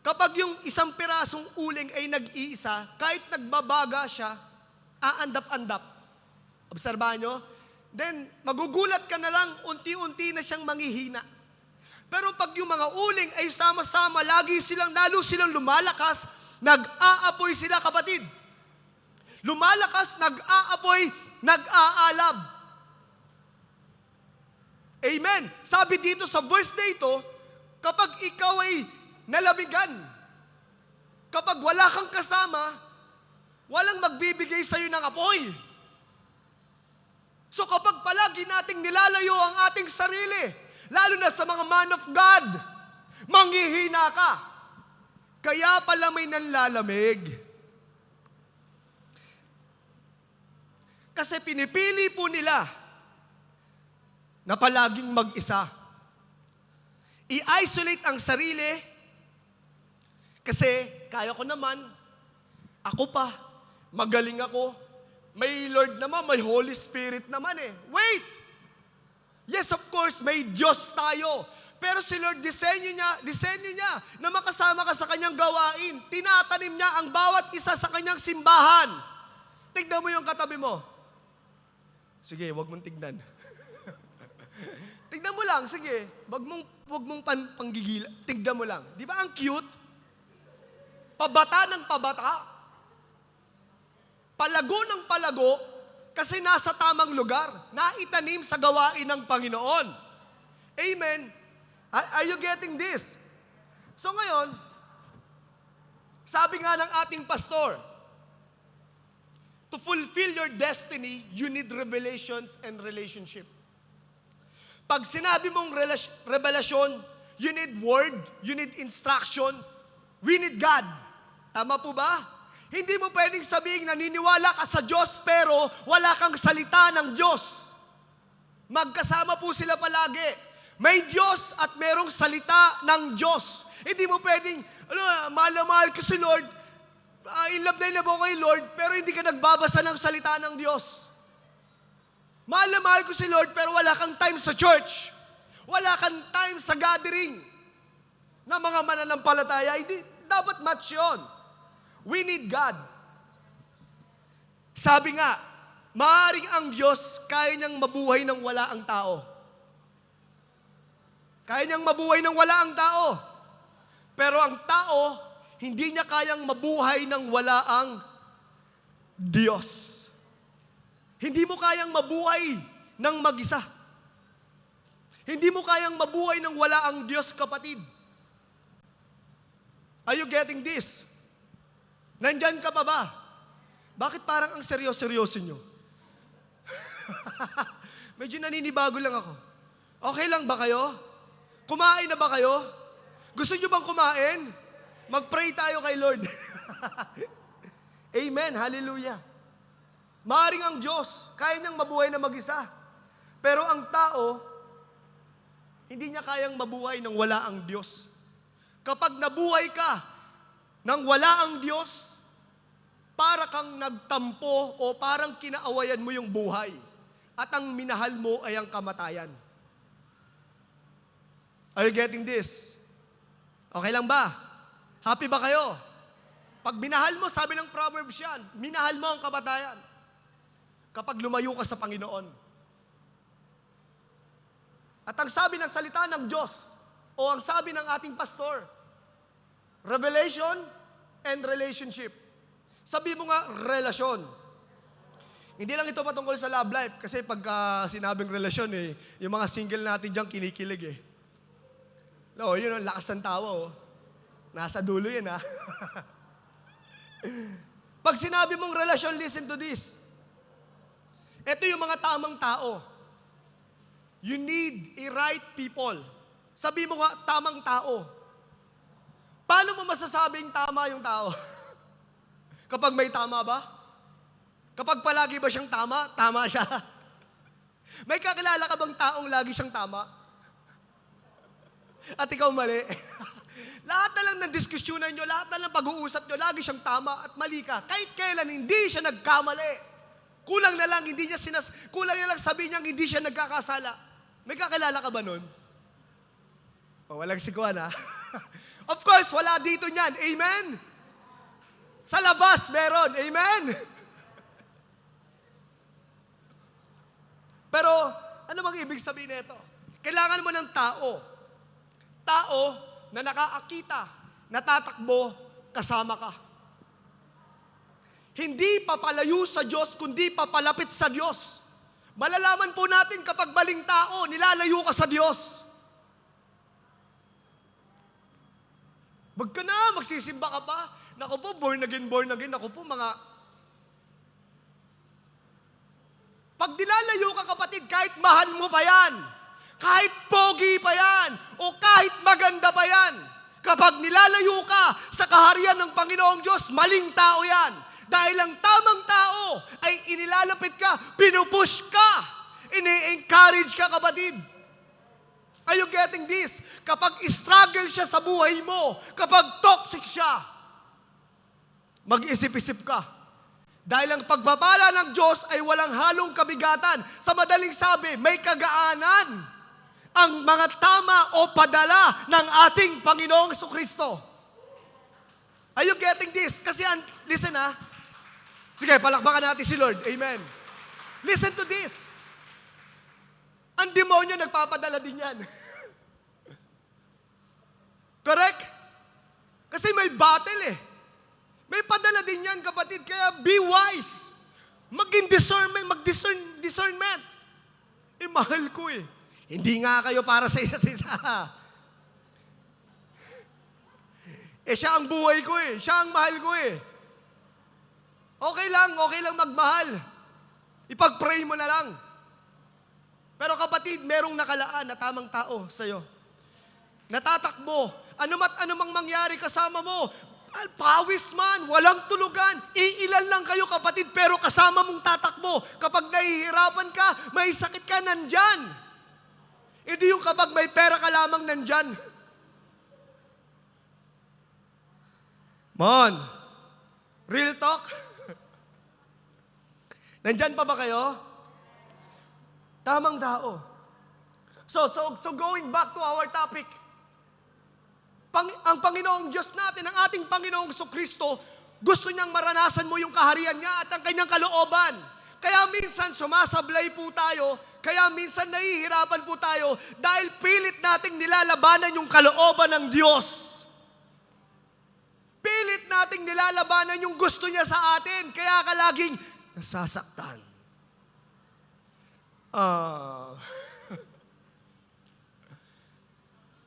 S3: kapag yung isang pirasong uling ay nag-iisa, kahit nagbabaga siya, aandap-andap. Obserbahan nyo? Then, magugulat ka na lang, unti-unti na siyang manghihina. Pero pag yung mga uling ay sama-sama, lalo silang lumalakas, nag-aapoy sila kapatid. Lumalakas, nag-aapoy, nag-aalab. Amen. Sabi dito sa verse na ito, kapag ikaw ay nalabigan, kapag wala kang kasama, walang magbibigay sa'yo ng apoy. So kapag palagi nating nilalayo ang ating sarili, lalo na sa mga man of God, manghihina ka. Kaya pala may nanlalamig. Kasi pinipili po nila na palaging mag-isa. I-isolate ang sarili kasi kaya ko naman, ako pa, magaling ako, may Lord naman, may Holy Spirit naman eh. Wait! Yes, of course, may Diyos tayo. Pero si Lord, disenyo niya na makasama ka sa kanyang gawain. Tinatanim niya ang bawat isa sa kanyang simbahan. Tignan mo yung katabi mo. Sige, wag mong tignan. Tignan mo lang, sige. Wag mong panggigila. Tignan mo lang. Di ba ang cute? Pabata ng pabata. Palago ng palago kasi nasa tamang lugar. Naitanim sa gawain ng Panginoon. Amen. Are you getting this? So ngayon, sabi nga ng ating pastor, to fulfill your destiny, you need revelations and relationship. Pag sinabi mong revelasyon, you need word, you need instruction, we need God. Tama po ba? Hindi mo pwedeng sabihin naniniwala ka sa Diyos pero wala kang salita ng Diyos. Magkasama po sila palagi. May Diyos at merong salita ng Diyos. Hindi mo pwedeng, mahal na mahal ko si Lord, in love ako kay Lord, pero hindi ka nagbabasa ng salita ng Diyos. Mahal na mahal ko si Lord, pero wala kang time sa church. Wala kang time sa gathering na mga mananampalataya. Hindi, dapat match yun. We need God. Sabi nga, maaaring ang Diyos kaya niyang mabuhay ng wala ang tao. Kaya niyang mabuhay ng wala ang tao. Pero ang tao, hindi niya kayang mabuhay nang wala ang Diyos. Hindi mo kayang mabuhay nang mag-isa. Hindi mo kayang mabuhay nang wala ang Diyos, kapatid. Are you getting this? Nandyan ka pa ba? Bakit parang ang seryoso nyo? Medyo naninibago lang ako. Okay lang ba kayo? Kumain na ba kayo? Gusto nyo bang kumain? Mag-pray tayo kay Lord. Amen, hallelujah. Maaring ang Diyos, kaya niyang mabuhay na mag-isa. Pero ang tao, hindi niya kayang mabuhay nang wala ang Diyos. Kapag nabuhay ka nang wala ang Diyos, para kang nagtampo o parang kinaawayan mo yung buhay. At ang minahal mo ay ang kamatayan. Are you getting this? Okay lang ba? Happy ba kayo? Pag minahal mo, sabi ng Proverbs yan, minahal mo ang kamatayan. Kapag lumayo ka sa Panginoon. At ang sabi ng salita ng Diyos, o ang sabi ng ating pastor, revelation and relationship. Sabi mo nga, relasyon. Hindi lang ito patungkol sa love life, kasi pagka sinabing relasyon, yung mga single natin dyan kinikilig . No, yun ang lakas ng tawa . Nasa dulo yan . Pag sinabi mong relasyon, listen to this. Ito yung mga tamang tao. You need a right people. Sabi mo nga, tamang tao. Paano mo masasabing tama yung tao? Kapag may tama ba? Kapag palagi ba siyang tama, tama siya. May kakilala ka bang taong lagi siyang tama? At ikaw mali? Lahat na lang ng diskusyonan nyo, lahat na lang pag-uusap nyo, lagi siyang tama at mali ka. Kahit kailan, hindi siya nagkamali. Kulang na lang sabihin niya hindi siya nagkakasala. May kakilala ka ba nun? Walang sikuan . Of course, wala dito niyan. Amen? Sa labas, meron. Amen? Pero, ano bang ibig sabihin nito? Kailangan mo ng tao. Tao na nakakakita, natatakbo, kasama ka. Hindi papalayo sa Diyos, kundi papalapit sa Diyos. Malalaman po natin kapag maling tao, nilalayo ka sa Diyos. Wag ka na, magsisimba ka pa. Naku po, born again. Naku po, mga... Pag nilalayo ka, kapatid, kahit mahal mo pa yan, kahit pogi pa yan, o kahit maganda pa yan, kapag nilalayo ka sa kaharian ng Panginoong Diyos, maling tao yan. Dahil ang tamang tao ay inilalapit ka, pinupush ka, ini-encourage ka, kapatid. Are you getting this? Kapag struggle siya sa buhay mo, kapag toxic siya, mag-isip-isip ka. Dahil ang pagpapala ng Diyos ay walang halong kabigatan. Sa madaling sabi, may kagaanan ang mga tama o padala ng ating Panginoong Jesucristo. Are you getting this? Kasi, listen . Sige, palakpakan natin si Lord. Amen. Listen to this. Ang demonyo nagpapadala din yan. Correct? Kasi may battle . May padala din yan, kapatid. Kaya be wise. Mag-discernment. Mahal ko . Hindi nga kayo para sa isa't isa. Siya ang buhay ko . Siya ang mahal ko . Okay lang magmahal. Ipag-pray mo na lang. Pero kapatid, merong nakalaan na tamang tao sa'yo. Natatakbo. Anumang mangyari kasama mo. Pawis man, walang tulugan. Iilan lang kayo, kapatid, pero kasama mong tatakbo. Kapag nahihirapan ka, may sakit ka, nandyan. Hindi yung kapag may pera ka lamang, nandyan. Mon, real talk? Nandyan pa ba kayo? Tamang tao. So going back to our topic, ang Panginoong Diyos natin, ang ating Panginoong Jesucristo, gusto niyang maranasan mo yung kaharian niya at ang kanyang kalooban. Kaya minsan sumasablay po tayo, kaya minsan nahihirapan po tayo dahil pilit nating nilalabanan yung kalooban ng Diyos. nating nilalabanan yung gusto niya sa atin. Kaya ka laging nasasaktan.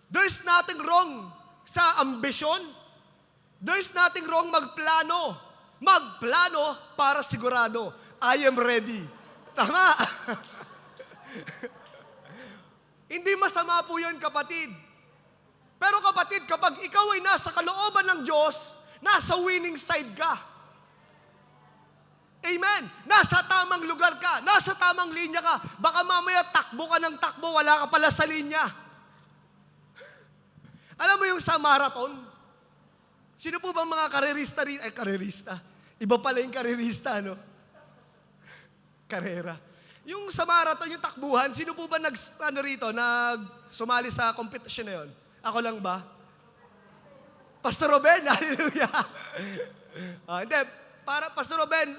S3: There's nothing wrong sa ambisyon. There's nothing wrong magplano. Magplano para sigurado. I am ready. Tama. Hindi masama po yun, kapatid. Pero kapatid, kapag ikaw ay nasa kalooban ng Diyos, nasa winning side ka. Amen. Nasa tamang lugar ka. Nasa tamang linya ka. Baka mamaya takbo ka ng takbo, wala ka pala sa linya. Alam mo yung sa marathon? Sino po bang mga karerista rin? Ay, karerista. Iba pala yung karerista, no? Karera. Yung sa marathon, yung takbuhan, sino po ba sumali sa competition na yun? Ako lang ba? Pastor Ruben, hallelujah. Hindi, Pastor Ruben,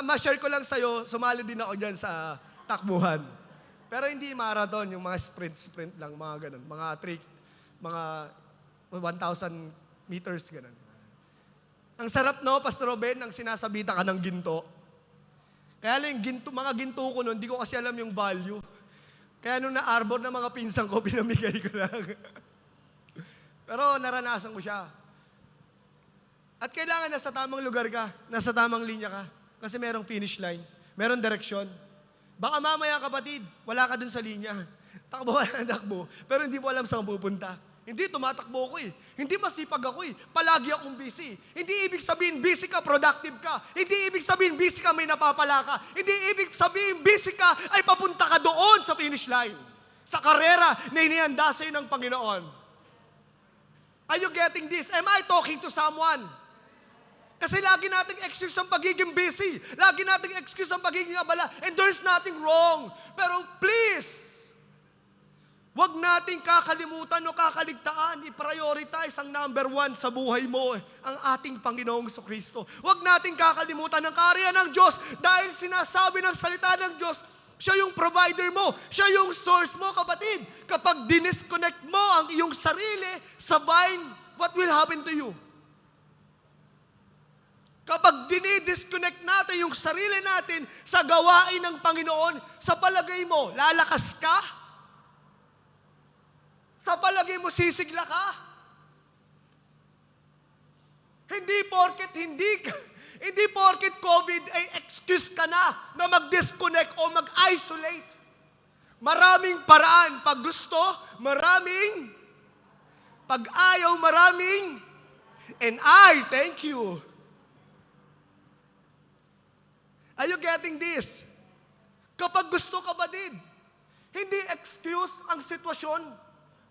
S3: ma-share ko lang sa'yo, sumali din ako dyan sa takbuhan. Pero hindi marathon, yung mga sprint lang, mga ganun. Mga 1,000 meters, ganun. Ang sarap, no, Pastor Ruben, ang sinasabita ka ng ginto. Kaya lang yung mga ginto ko noon, hindi ko kasi alam yung value. Kaya nung na-arbor na mga pinsan ko, pinamigay ko lang. Pero naranasan ko siya. At kailangan nasa tamang lugar ka, nasa tamang linya ka. Kasi merong finish line, merong direksyon. Baka mamaya, kapatid, wala ka dun sa linya. Takbo ka ng takbo, pero hindi mo alam saan pupunta. Hindi, tumatakbo ko eh. Hindi masipag ako eh. Palagi akong busy. Hindi ibig sabihin busy ka, productive ka. Hindi ibig sabihin busy ka, may napapala ka. Hindi ibig sabihin busy ka, ay papunta ka doon sa finish line. Sa karera na inihanda sa'yo ng Panginoon. Are you getting this? Am I talking to someone? Kasi lagi nating excuse ang pagiging busy. Lagi nating excuse ang pagiging abala. And there's nothing wrong. Pero please, wag nating kakalimutan o kakaligtaan, i-prioritize ang number 1 sa buhay mo, ang ating Panginoong Kristo. Wag nating kakalimutan ang karya ng Diyos dahil sinasabi ng salita ng Diyos, siya yung provider mo, siya yung source mo, kapatid. Kapag dinisconnect mo ang iyong sarili sa vine, what will happen to you? Kapag dinidisconnect natin yung sarili natin sa gawain ng Panginoon, sa palagay mo, lalakas ka? Sa palagay mo, sisigla ka? Hindi porket COVID ay excuse ka na mag-disconnect o mag-isolate. Maraming paraan. Pag gusto, maraming. Pag ayaw, maraming. And I thank you. Are you getting this? Kapag gusto, kapatid, hindi excuse ang sitwasyon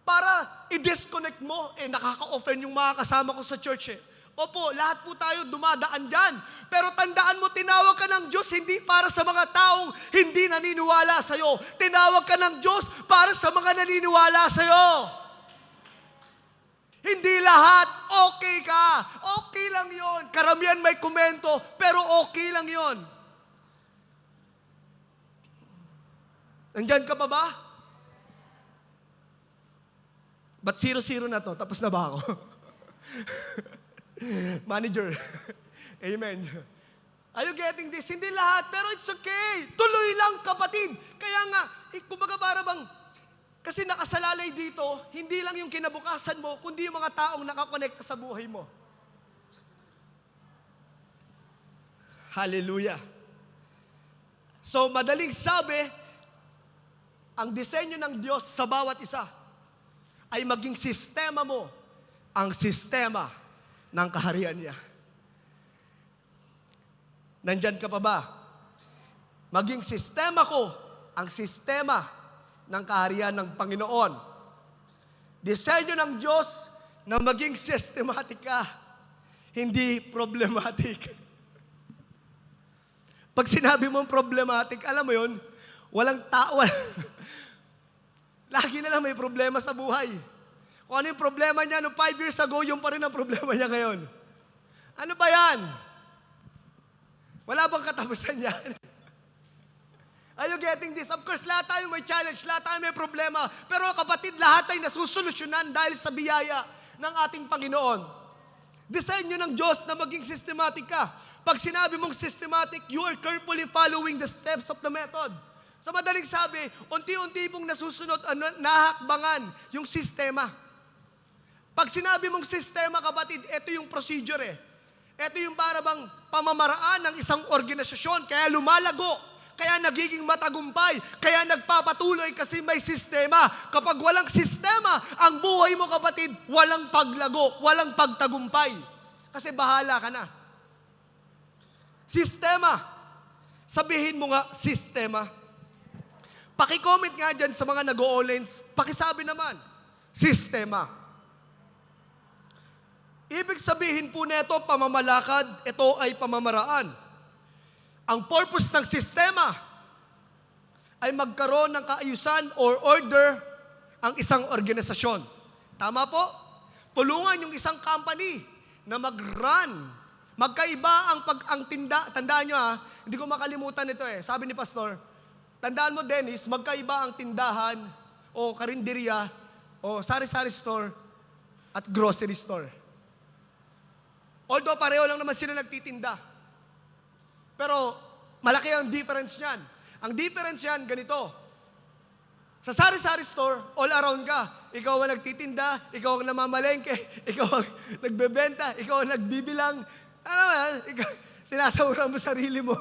S3: para i-disconnect mo. Nakaka-offend yung mga kasama ko sa church . Opo, lahat po tayo dumadaan dyan. Pero tandaan mo, tinawag ka ng Diyos hindi para sa mga taong hindi naniniwala sa'yo. Tinawag ka ng Diyos para sa mga naniniwala sa'yo. Hindi lahat okay ka. Okay lang yon. Karamihan may komento, pero okay lang yon. Nandyan ka pa ba? Ba't 0-0 na to? Tapos na ba ako? Manager. Amen. Are you getting this? Hindi lahat, pero it's okay. Tuloy lang, kapatid. Kaya nga, kumbaga para bang, kasi nakasalalay dito, hindi lang yung kinabukasan mo, kundi yung mga taong nakakonekta sa buhay mo. Hallelujah. So, madaling sabi, ang disenyo ng Diyos sa bawat isa ay maging sistema mo ang sistema ng kaharian niya. Nandyan ka pa ba? Maging sistema ko ang sistema ng kaharian ng Panginoon. Disenyo ng Diyos na maging systematic ka, hindi problematic. Pag sinabi mong problematic, alam mo yun, walang tao. Lagi na lang may problema sa buhay. Kung ano yung problema niya noong 5 years ago, yung pa rin ang problema niya ngayon. Ano ba yan? Wala bang katapusan yan? Are you getting this? Of course, lahat tayo may challenge, lahat tayo may problema. Pero kapatid, lahat ay nasusolusyonan dahil sa biyaya ng ating Panginoon. Disenyo ng Diyos na maging systematic ka. Pag sinabi mong systematic, you are carefully following the steps of the method. Sa madaling sabi, unti-unti pong nasusunod, nahakbangan yung sistema. Pag sinabi mong sistema, kapatid, ito yung procedure eh. Ito yung para bang pamamaraan ng isang organisasyon, kaya lumalago, kaya nagiging matagumpay, kaya nagpapatuloy kasi may sistema. Kapag walang sistema, ang buhay mo, kapatid, walang paglago, walang pagtagumpay. Kasi bahala ka na. Sistema. Sabihin mo nga, sistema. Paki-comment nga dyan sa mga nag-o-online, pakisabi naman, sistema. Ibig sabihin po nito, pamamalakad, ito ay pamamaraan. Ang purpose ng sistema ay magkaroon ng kaayusan or order ang isang organisasyon. Tama po? Tulungan yung isang company na mag-run. Magkaiba ang tandaan nyo hindi ko makalimutan ito Sabi ni Pastor, tandaan mo Dennis, magkaiba ang tindahan o karinderya o sari-sari store at grocery store. Although pareho lang naman sila nagtitinda. Pero malaki ang difference niyan. Ang difference yan, ganito. Sa sari-sari store, all around ka. Ikaw ang nagtitinda, ikaw ang namamalengke, ikaw ang nagbebenta, ikaw ang nagbibilang. Alam mo yan, sinasawuran mo sarili mo.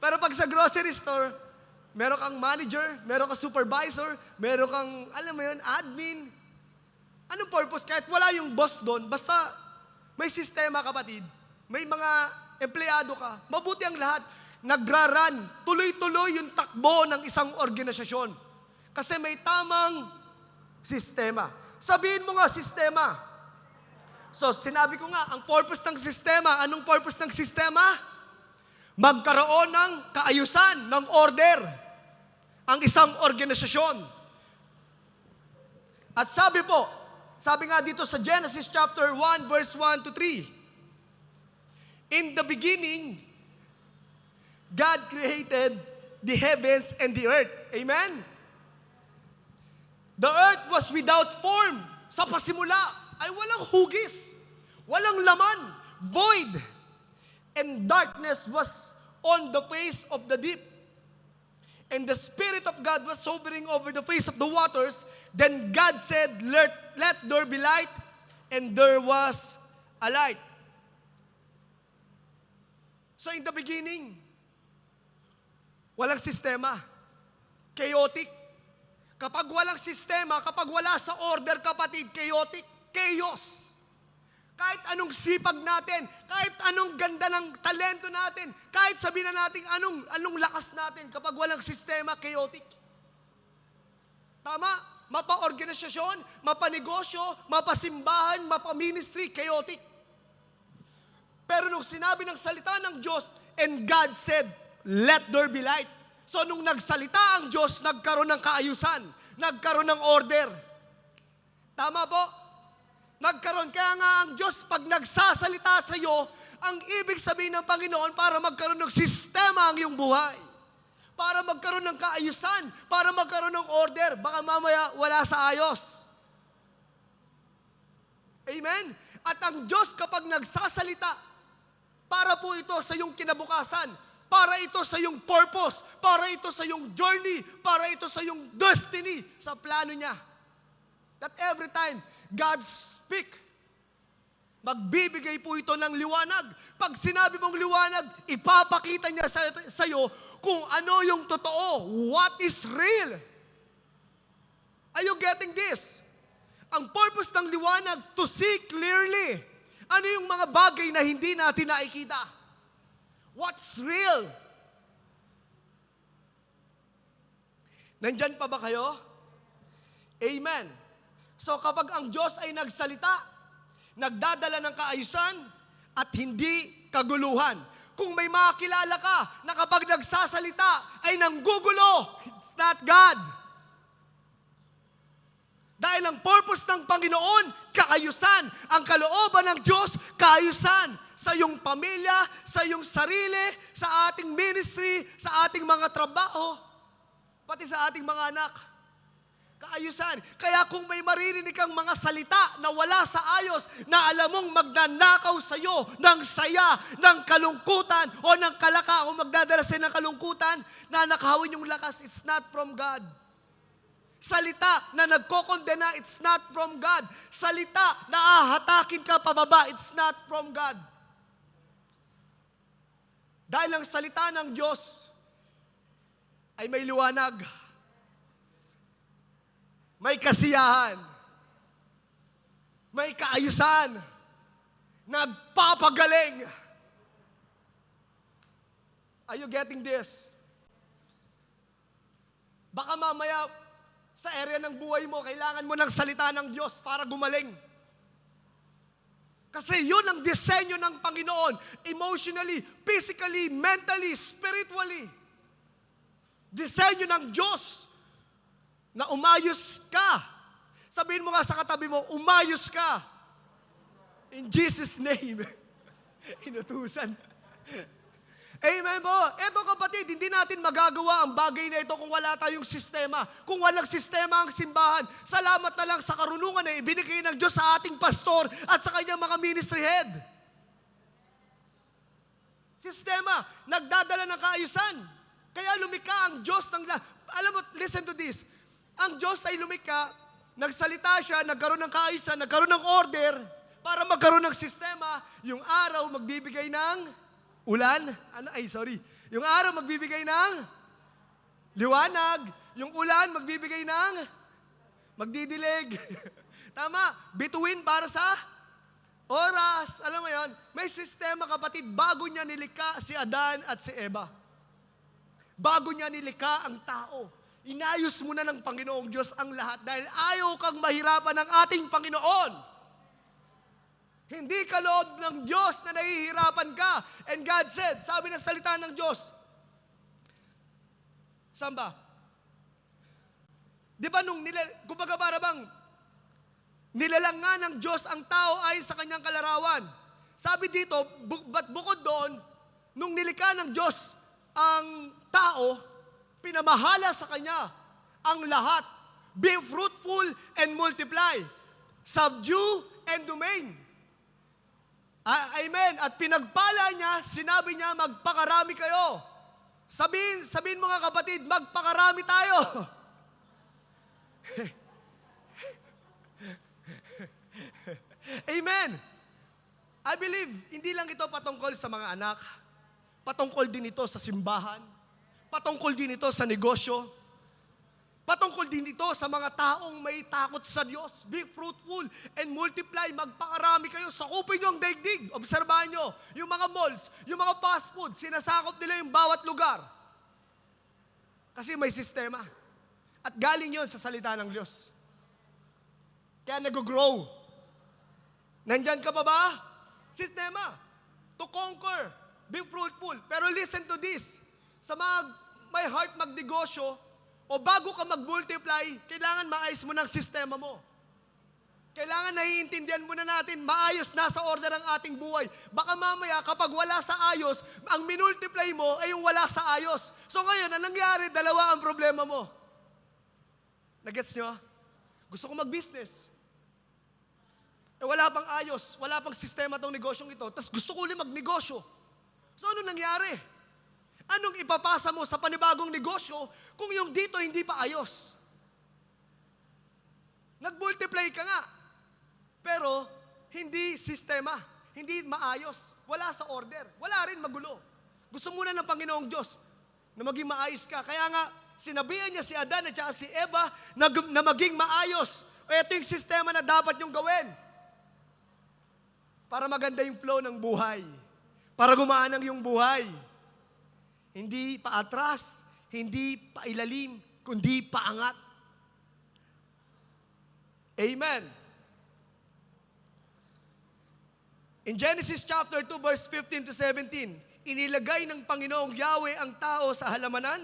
S3: Pero pag sa grocery store, meron kang manager, meron kang supervisor, meron kang, alam mo yun, admin. Anong purpose? Kahit wala yung boss doon, basta may sistema, kapatid. May mga empleyado ka. Mabuti ang lahat. Nagra-run. Tuloy-tuloy yung takbo ng isang organisasyon. Kasi may tamang sistema. Sabihin mo nga, sistema. So, sinabi ko nga, ang purpose ng sistema, anong purpose ng sistema? Magkaroon ng kaayusan, ng order, ang isang organisasyon. At sabi nga dito sa Genesis chapter 1, verse 1 to 3, in the beginning, God created the heavens and the earth. Amen? The earth was without form. Sa pasimula ay walang hugis, walang laman, void. And darkness was on the face of the deep. And the Spirit of God was hovering over the face of the waters. Then God said, let there be light, and there was a light. So in the beginning, walang sistema. Chaotic. Kapag walang sistema, kapag wala sa order, kapatid, chaotic. Chaos. Kahit anong sipag natin, kahit anong ganda ng talento natin, kahit sabihin na natin anong lakas natin, kapag walang sistema, chaotic. Tama? Mapa-organisasyon, mapa-negosyo, mapa-simbahan, mapa-ministry, chaotic. Pero nung sinabi ng salita ng Diyos, and God said, let there be light. So nung nagsalita ang Diyos, nagkaroon ng kaayusan, nagkaroon ng order. Tama po? Nagkaroon, kaya nga ang Diyos, pag nagsasalita sa iyo, ang ibig sabihin ng Panginoon para magkaroon ng sistema ang iyong buhay. Para magkaroon ng kaayusan, para magkaroon ng order. Baka mamaya wala sa ayos. Amen? At ang Diyos kapag nagsasalita, para po ito sa iyong kinabukasan, para ito sa iyong purpose, para ito sa iyong journey, para ito sa iyong destiny, sa plano niya. That every time God speak, magbibigay po ito ng liwanag. Pag sinabi mong liwanag, ipapakita niya sa iyo kung ano yung totoo. What is real? Are you getting this? Ang purpose ng liwanag, to see clearly. Ano yung mga bagay na hindi natin nakikita? What's real? Nandyan pa ba kayo? Amen. So kapag ang Diyos ay nagsalita, nagdadala ng kaayusan at hindi kaguluhan. Kung may makilala ka na kapag nagsasalita ay nanggugulo, it's not God. Dahil ang purpose ng Panginoon, kaayusan. Ang kalooban ng Diyos, kaayusan. Sa iyong pamilya, sa iyong sarili, sa ating ministry, sa ating mga trabaho, pati sa ating mga anak. Kaayusan. Kaya kung may maririnig kang mga salita na wala sa ayos, na alam mong magnanakaw sa'yo ng saya, ng kalungkutan, o ng kalaka, o magdadala sa'yo ng kalungkutan, na nakawin yung lakas, it's not from God. Salita na nagkokondena, it's not from God. Salita na ahatakin ka pababa, it's not from God. Dahil ang salita ng Diyos ay may liwanag, may kasiyahan, may kaayusan, nagpapagaling. Are you getting this? Baka mamaya sa area ng buhay mo, kailangan mo ng salita ng Diyos para gumaling. Kasi yun ang disenyo ng Panginoon, emotionally, physically, mentally, spiritually. Disenyo ng Diyos na umayos ka. Sabihin mo nga sa katabi mo, umayos ka. In Jesus' name. Inutusan. Amen po. Eto kapatid, hindi natin magagawa ang bagay na ito kung wala tayong sistema. Kung walang sistema ang simbahan, salamat na lang sa karunungan na ibinigay ng Diyos sa ating pastor at sa kanyang mga ministry head. Sistema, nagdadala ng kaayusan. Kaya lumikha ang Diyos ng alam mo, listen to this. Ang Diyos ay lumikha, nagsalita siya, nagkaroon ng kaayusan, nagkaroon ng order, para magkaroon ng sistema. Yung araw magbibigay ng ulan. Yung araw magbibigay ng liwanag. Yung ulan magbibigay ng magdidilig. Tama, bituin para sa oras. Alam mo yon, may sistema kapatid, bago niya nilikha si Adan at si Eva. Bago niya nilikha ang tao. Inayos muna ng Panginoong Diyos ang lahat dahil ayaw kang mahirapan ng ating Panginoon. Hindi ka loob ng Diyos na nahihirapan ka. And God said, sabi ng salita ng Diyos, saan ba? Di ba kumbaga para bang, nilalang nga ng Diyos ang tao ayon sa kanyang kalarawan. Sabi dito, bukod doon, nung nilikha ng Diyos ang tao, pinamahala sa kanya ang lahat. Be fruitful and multiply. Subdue and domain. Amen. At pinagpala niya, sinabi niya, magpakarami kayo. Sabihin mo nga kapatid, magpakarami tayo. Amen. I believe, hindi lang ito patungkol sa mga anak. Patungkol din ito sa simbahan. Patungkol din ito sa negosyo. Patungkol din ito sa mga taong may takot sa Diyos. Be fruitful and multiply. Magpakarami kayo. Sakupin nyo ang daigdig. Obserbahan nyo. Yung mga malls, yung mga fast food, sinasakop nila yung bawat lugar. Kasi may sistema. At galing yon sa salita ng Diyos. Kaya nag-grow. Nandyan ka pa ba? Sistema. To conquer. Be fruitful. Pero listen to this. Sa may heart magnegosyo, o bago ka mag-multiply, kailangan maayos mo ng sistema mo. Kailangan naiintindihan muna natin, maayos na sa order ang ating buhay. Baka mamaya, kapag wala sa ayos, ang minultiply mo ay yung wala sa ayos. So ngayon, ang nangyari, dalawa ang problema mo. Nagets nyo? Gusto ko mag-business. Wala pang ayos, wala pang sistema tong negosyong ito. Tapos gusto ko ulit magnegosyo. So ano nangyari? Anong ipapasa mo sa panibagong negosyo kung yung dito hindi pa ayos? Nag-multiply ka nga, pero hindi sistema, hindi maayos, wala sa order, wala rin magulo. Gusto muna ng Panginoong Diyos na maging maayos ka. Kaya nga, sinabihan niya si Adan at saka si Eva na maging maayos. Ito yung sistema na dapat niyong gawin para maganda yung flow ng buhay, para gumaan ang iyong buhay. Hindi paatras, hindi pailalim, kundi paangat. Amen. In Genesis chapter 2 verse 15 to 17, inilagay ng Panginoong Yahweh ang tao sa halamanan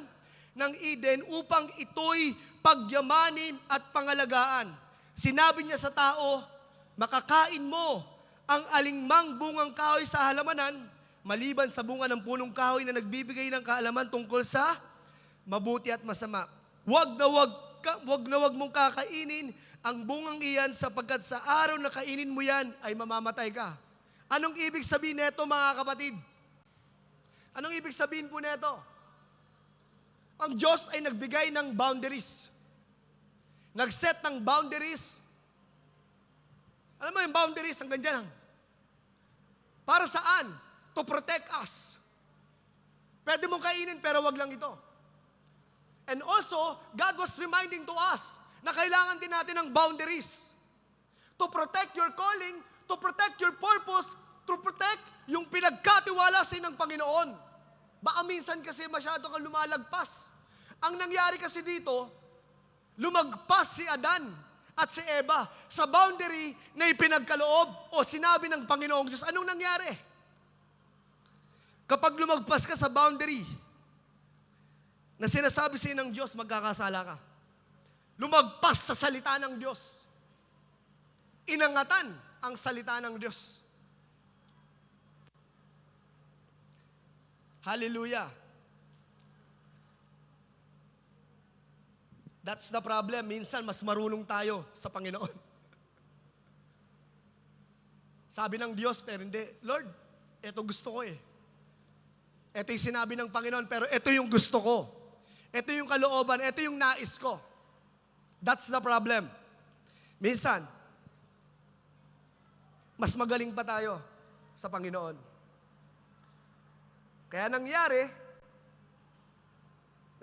S3: ng Eden upang ito'y pagyamanin at pangalagaan. Sinabi niya sa tao, makakain mo ang alingmang bungang kahoy sa halamanan, maliban sa bunga ng punong kahoy na nagbibigay ng kaalaman tungkol sa mabuti at masama. Huwag na huwag wag mong kakainin ang bungang iyan sapagkat sa araw na kainin mo yan ay mamamatay ka. Anong ibig sabihin nito, mga kapatid? Anong ibig sabihin po nito? Ang Diyos ay nagbigay ng boundaries. Nag-set ng boundaries. Alam mo yung boundaries, hanggang dyan lang. Para saan? To protect us. Pwede mong kainin pero wag lang ito. And also, God was reminding to us na kailangan din natin ng boundaries. To protect your calling, to protect your purpose, to protect yung pinagkatiwala sa ng Panginoon. Baka minsan kasi masyado kang lumalagpas. Ang nangyari kasi dito, lumagpas si Adan at si Eva sa boundary na ipinagkaloob o sinabi ng Panginoong Diyos. Anong nangyari? Kapag lumagpas ka sa boundary na sinasabi sa'yo ng Diyos, magkakasala ka. Lumagpas sa salita ng Diyos. Inangatan ang salita ng Diyos. Hallelujah. That's the problem. Minsan, mas marunong tayo sa Panginoon. Sabi ng Diyos, pero hindi, Lord, ito gusto ko eh. Ito yung sinabi ng Panginoon, pero ito yung gusto ko. Ito yung kalooban, ito yung nais ko. That's the problem. Minsan, mas magaling pa tayo sa Panginoon. Kaya nangyari,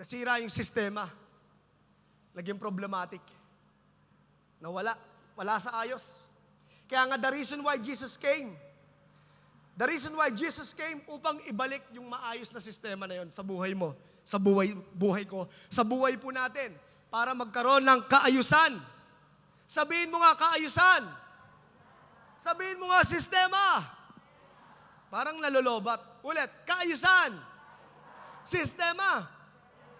S3: nasira yung sistema. Naging problematic. Nawala. Wala sa ayos. Kaya nga the reason why Jesus came, upang ibalik yung maayos na sistema na yon sa buhay mo, sa buhay ko, sa buhay po natin, para magkaroon ng kaayusan. Sabihin mo nga kaayusan. Sabihin mo nga sistema. Parang nalolobat. Ulit, kaayusan. Sistema.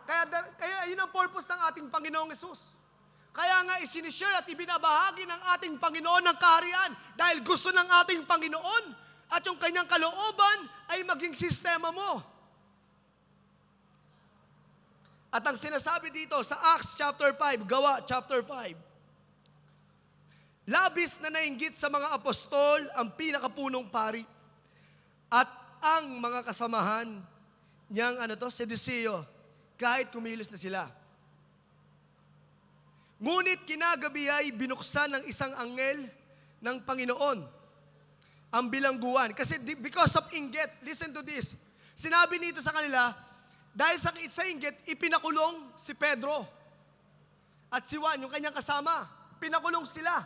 S3: Kaya yun ang purpose ng ating Panginoong Hesus. Kaya nga isinishare at ibinabahagi ng ating Panginoon ng kaharian dahil gusto ng ating Panginoon at yung kanyang kalooban ay maging sistema mo. At ang sinasabi dito sa Acts chapter 5, Gawa chapter 5, labis na nainggit sa mga apostol ang pinakapunong pari at ang mga kasamahan niyang Seduseo, kahit kumilos na sila. Ngunit kinagabi ay binuksan ng isang anghel ng Panginoon ang bilangguan. Kasi because of inggit, listen to this. Sinabi nito sa kanila, dahil sa inggit, ipinakulong si Pedro at si Juan, yung kanyang kasama. Pinakulong sila.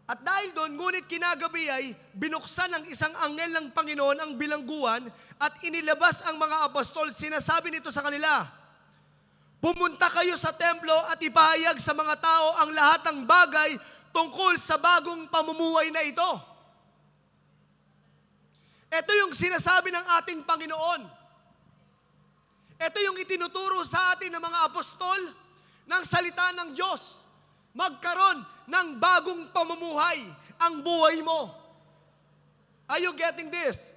S3: At dahil doon, ngunit kinagabi ay binuksan ng isang anghel ng Panginoon ang bilangguan at inilabas ang mga apostol. Sinasabi nito sa kanila, pumunta kayo sa templo at ipahayag sa mga tao ang lahat ng bagay tungkol sa bagong pamumuhay na ito. Ito yung sinasabi ng ating Panginoon. Ito yung itinuturo sa atin ng mga apostol ng salita ng Diyos. Magkaroon ng bagong pamumuhay ang buhay mo. Are you getting this?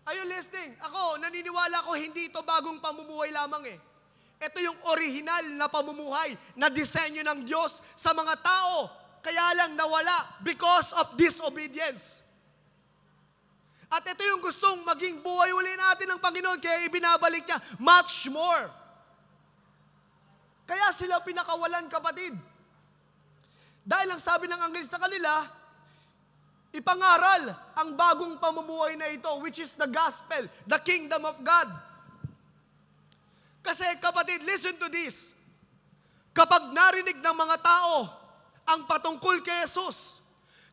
S3: Are you listening? Ako, naniniwala ko hindi ito bagong pamumuhay lamang eh. Ito yung original na pamumuhay na disenyo ng Diyos sa mga tao. Kaya lang nawala because of disobedience. At ito yung gustong maging buhay uli natin ng Panginoon, kaya ibinabalik niya much more. Kaya sila pinakawalan, kapatid. Dahil ang sabi ng anghel sa kanila, ipangaral ang bagong pamumuhay na ito, which is the gospel, the kingdom of God. Kasi kapatid, listen to this. Kapag narinig ng mga tao ang patungkol kay Jesus,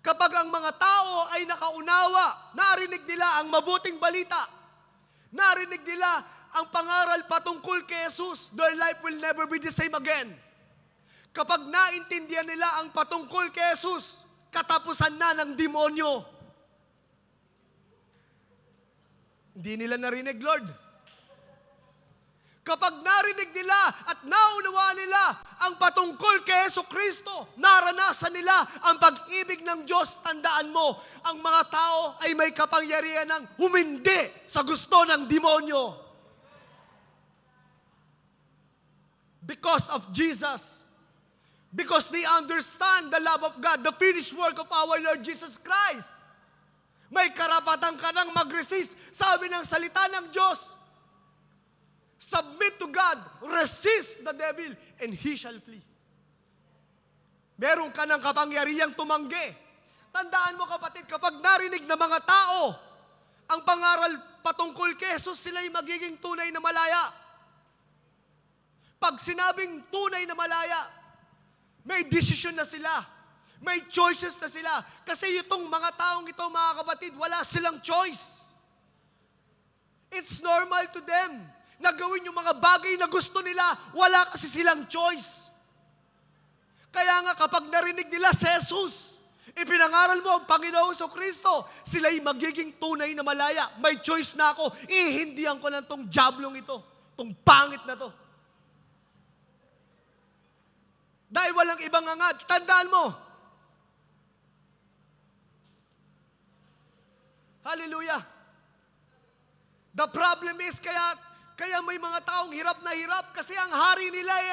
S3: kapag ang mga tao ay nakaunawa, narinig nila ang mabuting balita, narinig nila ang pangaral patungkol kay Jesus, their life will never be the same again. Kapag naintindihan nila ang patungkol kay Jesus, katapusan na ng demonyo. Hindi nila narinig, Lord. Kapag narinig nila at naunawaan nila ang patungkol kay Jesucristo, naranasan nila ang pag-ibig ng Diyos, tandaan mo, ang mga tao ay may kapangyarihan ng humindi sa gusto ng demonyo. because of Jesus. Because they understand the love of God, the finished work of our Lord Jesus Christ. May karapatan ka nang mag-resist. Sabi ng salita ng Diyos, submit to God, resist the devil, and he shall flee. Meron ka ng kapangyarihang tumanggi. Tandaan mo kapatid, kapag narinig ng mga tao ang pangaral patungkol kay Jesus, sila'y magiging tunay na malaya. Pag sinabing tunay na malaya, may desisyon na sila. May choices na sila. Kasi itong mga taong ito, mga kapatid, wala silang choice. It's normal to them na gawin yung mga bagay na gusto nila. Wala kasi silang choice. Kaya nga kapag narinig nila si Jesus, ipinangaral mo ang Panginoong Kristo, sila'y magiging tunay na malaya. May choice na ako. Ihindihan ko lang tong jablong ito. Tong pangit na to. Dahil walang ibang angat. Tandaan mo. Hallelujah. The problem is, kaya may mga taong hirap na hirap kasi ang hari nila ay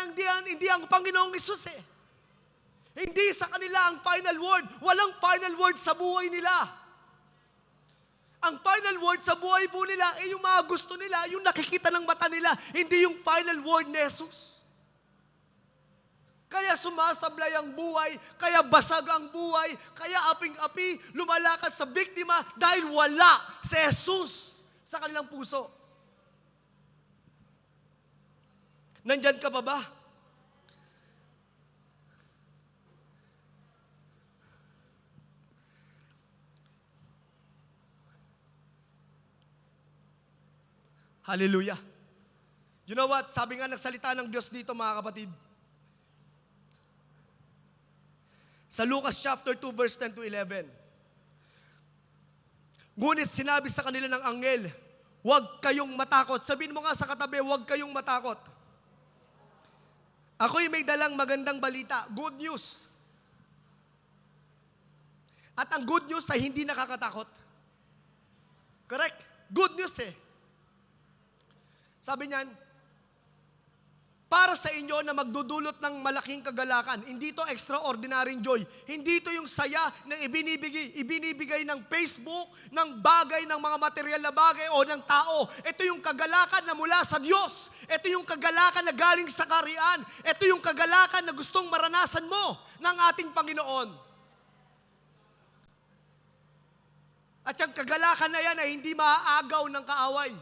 S3: hindi ang Panginoong Hesus eh. Hindi sa kanila ang final word. Walang final word sa buhay nila. Ang final word sa buhay po nila ay yung mga gusto nila, yung nakikita ng mata nila, hindi yung final word ni Jesus. Kaya sumasablay ang buhay, kaya basag ang buhay, kaya aping-api, lumalakad sa biktima dahil wala si Jesus sa kanilang puso. Nandyan ka pa ba? Hallelujah. You know what? Sabi nga ng salita ng Diyos dito, mga kapatid. Sa Lucas chapter 2 verse 10 to 11. Ngunit sinabi sa kanila ng anghel, huwag kayong matakot. Sabihin mo nga sa katabi, huwag kayong matakot. Ako'y may dalang magandang balita, good news. At ang good news ay hindi nakakatakot. Correct? Good news eh. Sabi niyan, para sa inyo na magdudulot ng malaking kagalakan. Hindi ito extraordinary joy. Hindi ito yung saya na ibinibigay ng Facebook, ng bagay, ng mga material na bagay o ng tao. Ito yung kagalakan na mula sa Diyos. Ito yung kagalakan na galing sa kaharian. Ito yung kagalakan na gustong maranasan mo ng ating Panginoon. At yung kagalakan na yan ay hindi maaagaw ng kaaway.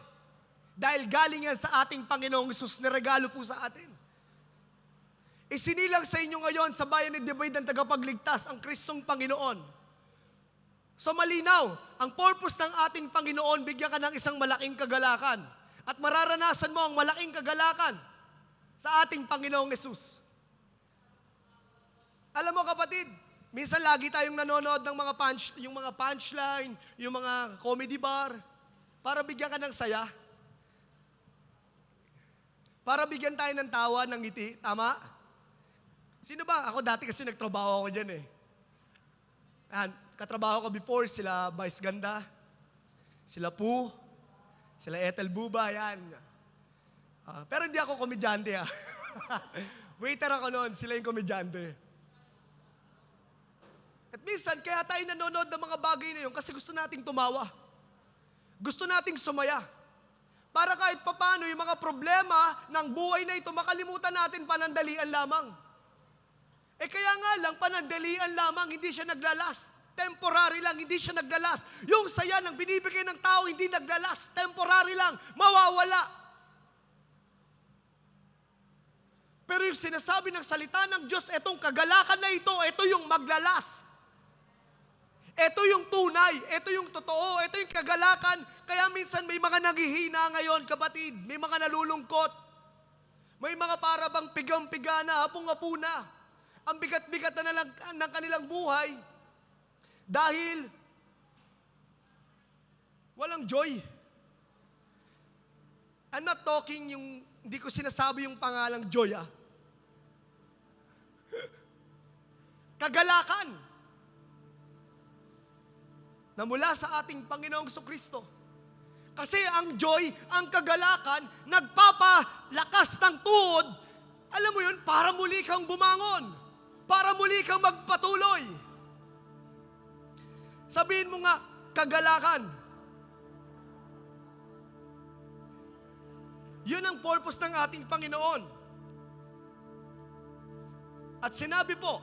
S3: Dahil galing yan sa ating Panginoong Hesus, niregalo po sa atin. Isinilang sa inyo ngayon sa bayan ni David ang tagapagligtas, ang Kristong Panginoon. So malinaw, ang purpose ng ating Panginoon, bigyan ka ng isang malaking kagalakan. At mararanasan mo ang malaking kagalakan sa ating Panginoong Hesus. Alam mo kapatid, minsan lagi tayong nanonood ng yung mga punchline, yung mga comedy bar, para bigyan ka ng saya. Para bigyan tayo ng tawa, ng ngiti. Tama? Sino ba? Ako dati kasi nagtrabaho ako dyan eh. Katrabaho ko before, sila Vice Ganda, sila Poo, sila Ethel Buba, yan. Pero hindi ako komedyante ah. Waiter ako noon, sila yung komedyante. At minsan, kaya tayo nanonood ng mga bagay na yun kasi gusto nating tumawa. Gusto nating sumaya. Para kahit papano yung mga problema ng buhay na ito, makalimutan natin panandalian lamang. Kaya nga lang, panandalian lamang, hindi siya naglalast. Temporary lang, hindi siya naglalast. Yung saya ng binibigay ng tao, hindi naglalast. Temporary lang, mawawala. Pero yung sinasabi ng salita ng Diyos, etong kagalakan na ito yung maglalast. Ito yung tunay, ito yung totoo, ito yung kagalakan. Kaya minsan may mga naghihina ngayon, kapatid. May mga nalulungkot. May mga parabang pigang-piga na, hapong-hapo na. Ang bigat-bigat na lang ng kanilang buhay. Dahil walang joy. I'm not talking hindi ko sinasabi yung pangalang joy ah. Kagalakan na mula sa ating Panginoong Kristo. Kasi ang joy, ang kagalakan, nagpapalakas ng tuhod Alam mo yun, para muli kang bumangon. Para muli kang magpatuloy. Sabihin mo nga, kagalakan. Yun ang purpose ng ating Panginoon. At sinabi po,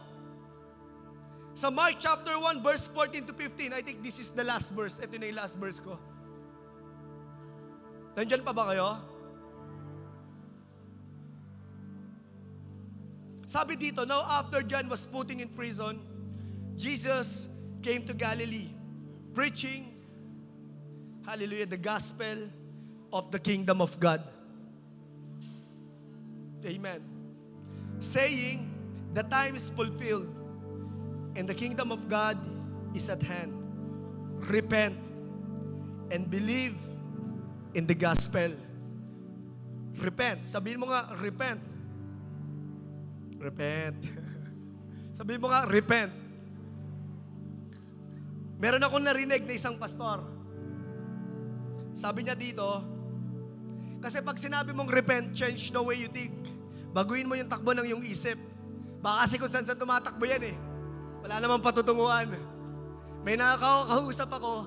S3: sa Mark chapter 1, verse 14 to 15, I think this is the last verse. Ito na yung last verse ko. Nandyan pa ba kayo? Sabi dito, now after John was putting in prison, Jesus came to Galilee, preaching, hallelujah, the gospel of the kingdom of God. Amen. Saying, the time is fulfilled, and the kingdom of God is at hand. Repent and believe in the gospel. Repent. Sabihin mo nga, repent. Repent. Sabihin mo nga, repent. Meron akong narinig na isang pastor. Sabi niya dito, kasi pag sinabi mong repent, change the way you think. Baguhin mo yung takbo ng iyong isip. Baka kasi kung saan tumatakbo yan eh. Wala namang patutunguhan. May nakakausap ako,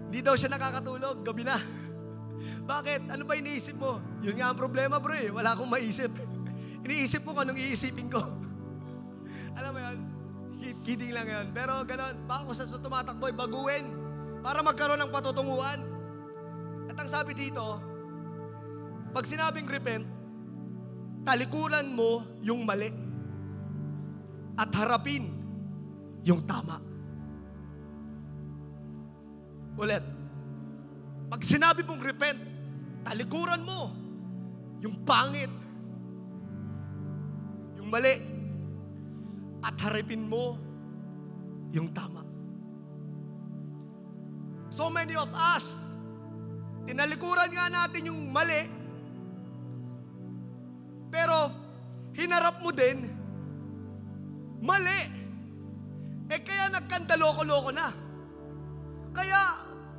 S3: hindi daw siya nakakatulog, gabi na. Bakit? Ano ba iniisip mo? Yun nga ang problema bro eh, wala akong maisip. Iniisip mo kung anong iisipin ko. Alam mo yun? Kidding lang yun. Pero ganon, baka kung saan tumatakbo, baguhin. Para magkaroon ng patutunguhan. At ang sabi dito, pag sinabing repent, talikuran mo yung mali. At harapin yung tama. Ulit. Pag sinabi mong repent, talikuran mo yung pangit, yung mali, at harapin mo yung tama. So many of us, tinalikuran nga natin yung mali, pero hinarap mo din, mali. Eh kaya nagkandaloko-loko na. Kaya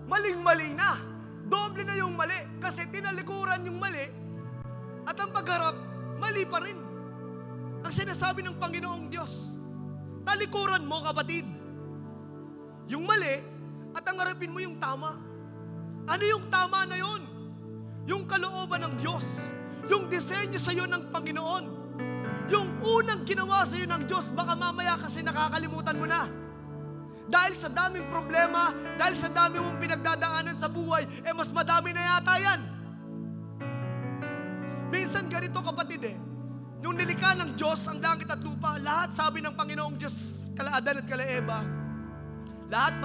S3: maling-mali na. Doble na yung mali. Kasi tinalikuran yung mali at ang pagharap, mali pa rin. Ang sinasabi ng Panginoong Diyos, talikuran mo kapatid. Yung mali at ang harapin mo yung tama. Ano yung tama na yun? Yung kalooban ng Diyos. Yung disenyo sa iyo ng Panginoon. Yung unang ginawa sa iyo ng Diyos, baka mamaya kasi nakakalimutan mo na. Dahil sa daming problema, dahil sa dami mong pinagdadaanan sa buhay, mas madami na yata yan. Minsan ganito kapatid nung nilikha ng Diyos ang langit at lupa, lahat sabi ng Panginoong Diyos, kala Adan at kala Eva,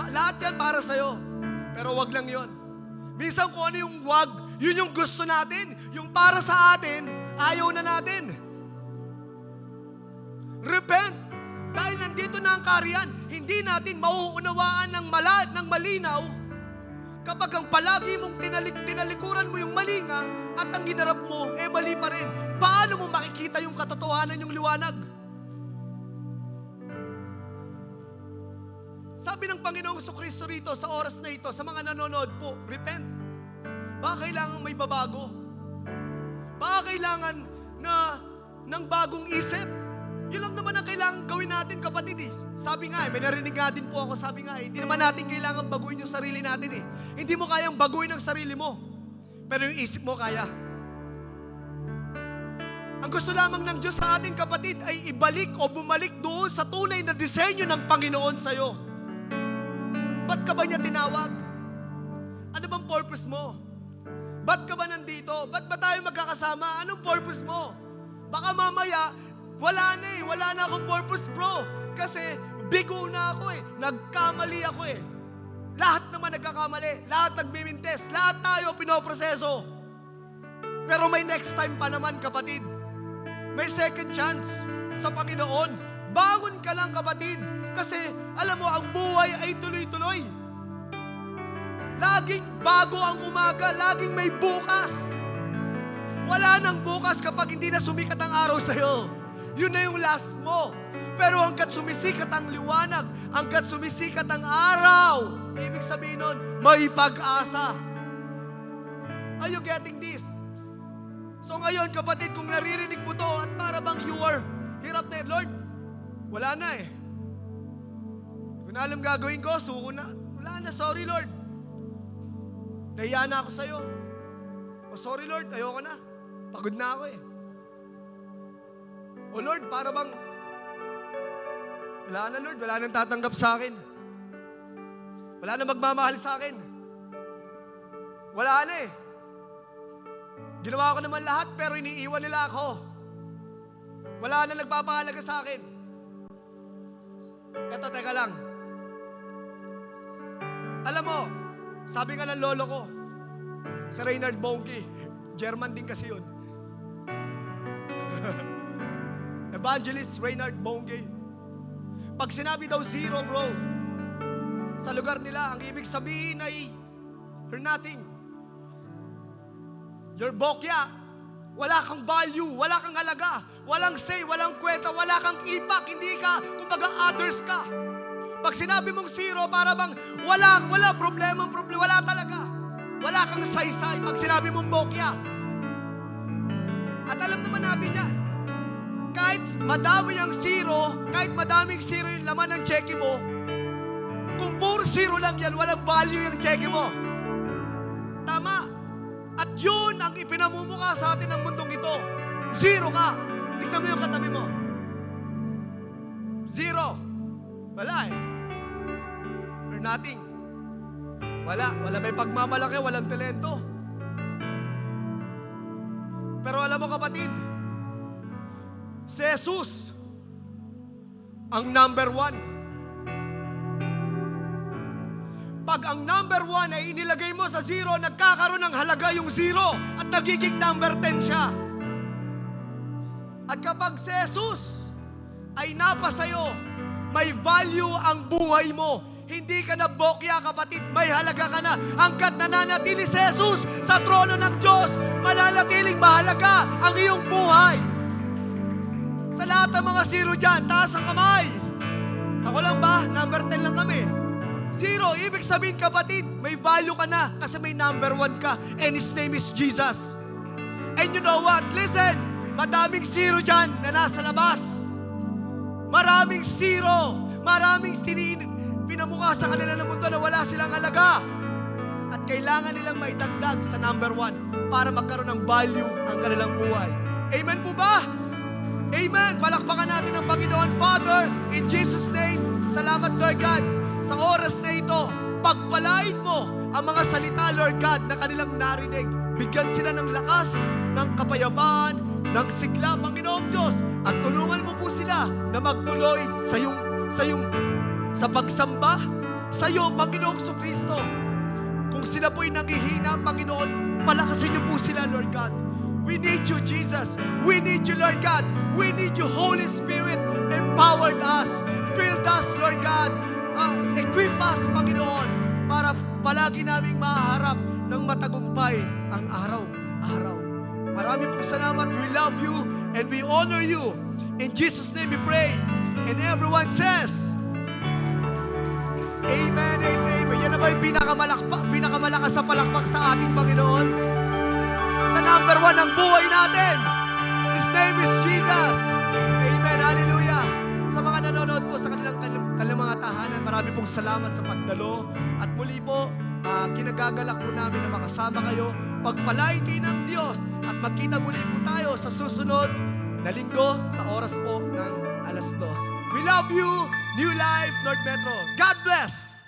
S3: lahat yan para sa'yo. Pero wag lang yon. Minsan kung ano yung wag, yun yung gusto natin. Yung para sa atin, ayaw na natin. Repent. Dahil nandito na ang kariyan, hindi natin mauunawaan ng malinaw kapag ang palagi mong tinalikuran mo yung mali nga at ang ginarap mo, mali pa rin. Paano mo makikita yung katotohanan, yung liwanag? Sabi ng Panginoong Jesucristo rito sa oras na ito, sa mga nanonood po, repent. Baka kailangan may babago. Baka kailangan ng bagong isip. Yun lang naman ang kailangan gawin natin kapatid Sabi nga may narinig nga din po ako, sabi nga hindi naman natin kailangan baguhin yung sarili natin Hindi mo kayang baguhin ang sarili mo. Pero yung isip mo kaya. Ang gusto lamang ng Diyos sa ating kapatid ay ibalik o bumalik doon sa tunay na disenyo ng Panginoon sa'yo. Ba't ka ba niya tinawag? Ano bang purpose mo? Ba't ka ba nandito? Ba't ba tayo magkakasama? Anong purpose mo? Baka mamaya, wala na akong purpose bro. Kasi bigo na ako nagkamali ako Lahat naman nagkakamali, lahat nagmimintes, lahat tayo pinoproseso. Pero may next time pa naman kapatid. May second chance sa Panginoon. Bangon ka lang kapatid. Kasi alam mo, ang buhay ay tuloy-tuloy. Laging bago ang umaga, laging may bukas. Wala nang bukas kapag hindi na sumikat ang araw sa'yo. Yun na yung last mo. Pero hanggat sumisikat ang liwanag, hanggat sumisikat ang araw, ibig sabihin nun, may pag-asa. Are you getting this? So ngayon, kapatid, kung naririnig mo to at para bang you are hirap na, Lord, wala na eh. Kung na alam gagawin ko, suko na. Wala na, sorry Lord. Nahiya na ako sa'yo. O sorry Lord, ayoko na. Pagod na ako eh. O Lord, para bang wala na Lord, wala nang tatanggap sa akin. Wala na magmamahal sa akin. Wala na eh. Ginawa ko naman lahat pero iniiwan nila ako. Wala na nagpapahalaga sa akin. Eto, teka lang. Alam mo, sabi nga ng lolo ko, si Reinhard Bonnke, German din kasi yun. Evangelist Reinhard Bonnke. Pag sinabi daw zero, bro, sa lugar nila, ang ibig sabihin ay you're nothing. You're bokya. Wala kang value, wala kang halaga, walang say, walang kwenta, wala kang impact, hindi ka, kumbaga others ka. Pag sinabi mong zero, para bang wala problema, wala talaga. Wala kang saysay pag sinabi mong bokya. At alam naman natin yan, kahit madami ang zero, kahit madaming zero yung laman ng cheque mo, kung puro zero lang yan, walang value yung cheque mo. Tama. At yun ang ipinamumukha sa atin ng mundong ito. Zero ka. Tignan mo yung katabi mo. Zero. Wala eh. Or nothing. Wala may pagmamalaki, walang talento. Pero alam mo kapatid, si Jesus, ang number one. Pag ang number one ay inilagay mo sa zero, nagkakaroon ng halaga yung zero at nagiging number 10 siya. At kapag si Jesus ay napasayo, may value ang buhay mo. Hindi ka na bokya kapatid, may halaga ka na. Hanggat nananatili si Jesus sa trono ng Diyos, mananatiling mahalaga ang iyong buhay. Sa lahat ng mga zero dyan, taas ang kamay. Ako lang ba? Number 10 lang kami. Zero, ibig sabihin kapatid, may value ka na kasi may number one ka and His name is Jesus. And you know what? Listen, madaming zero dyan na nasa labas. Maraming zero, maraming pinamukha sa kanila ng mundo na wala silang halaga. At kailangan nilang maidagdag sa number one para magkaroon ng value ang kanilang buhay. Amen po ba? Amen. Palakpakan natin ang Panginoon. Father, in Jesus' name, salamat Lord God. Sa oras na ito, pagpalain mo ang mga salita, Lord God, na kanilang narinig. Bigyan sila ng lakas, ng kapayapaan, ng sigla, Panginoong Diyos. At tulungan mo po sila na magtuloy sa pagsamba sa iyo, Panginoong Kristo. Kung sila po'y nanghihina, Panginoon, palakasin niyo po sila, Lord God. We need you, Jesus. We need you, Lord God. We need you, Holy Spirit. Empowered us. Filled us, Lord God. Equip us, Panginoon, para palagi naming maharap ng matagumpay ang araw-araw. Marami pong salamat. We love you and we honor you. In Jesus' name we pray. And everyone says, Amen and Amen. Yan na ba yung pinakamalakas sa palakpak sa ating Panginoon? Sa number one ng buhay natin. His name is Jesus. Amen. Hallelujah. Sa mga nanonood po sa kanilang mga tahanan, marami pong salamat sa pagdalo. At muli po, kinagagalak po namin na makasama kayo. Pagpalain kayo ng Diyos at magkita muli po tayo sa susunod na linggo sa oras po ng 2:00. We love you, New Life, North Metro. God bless!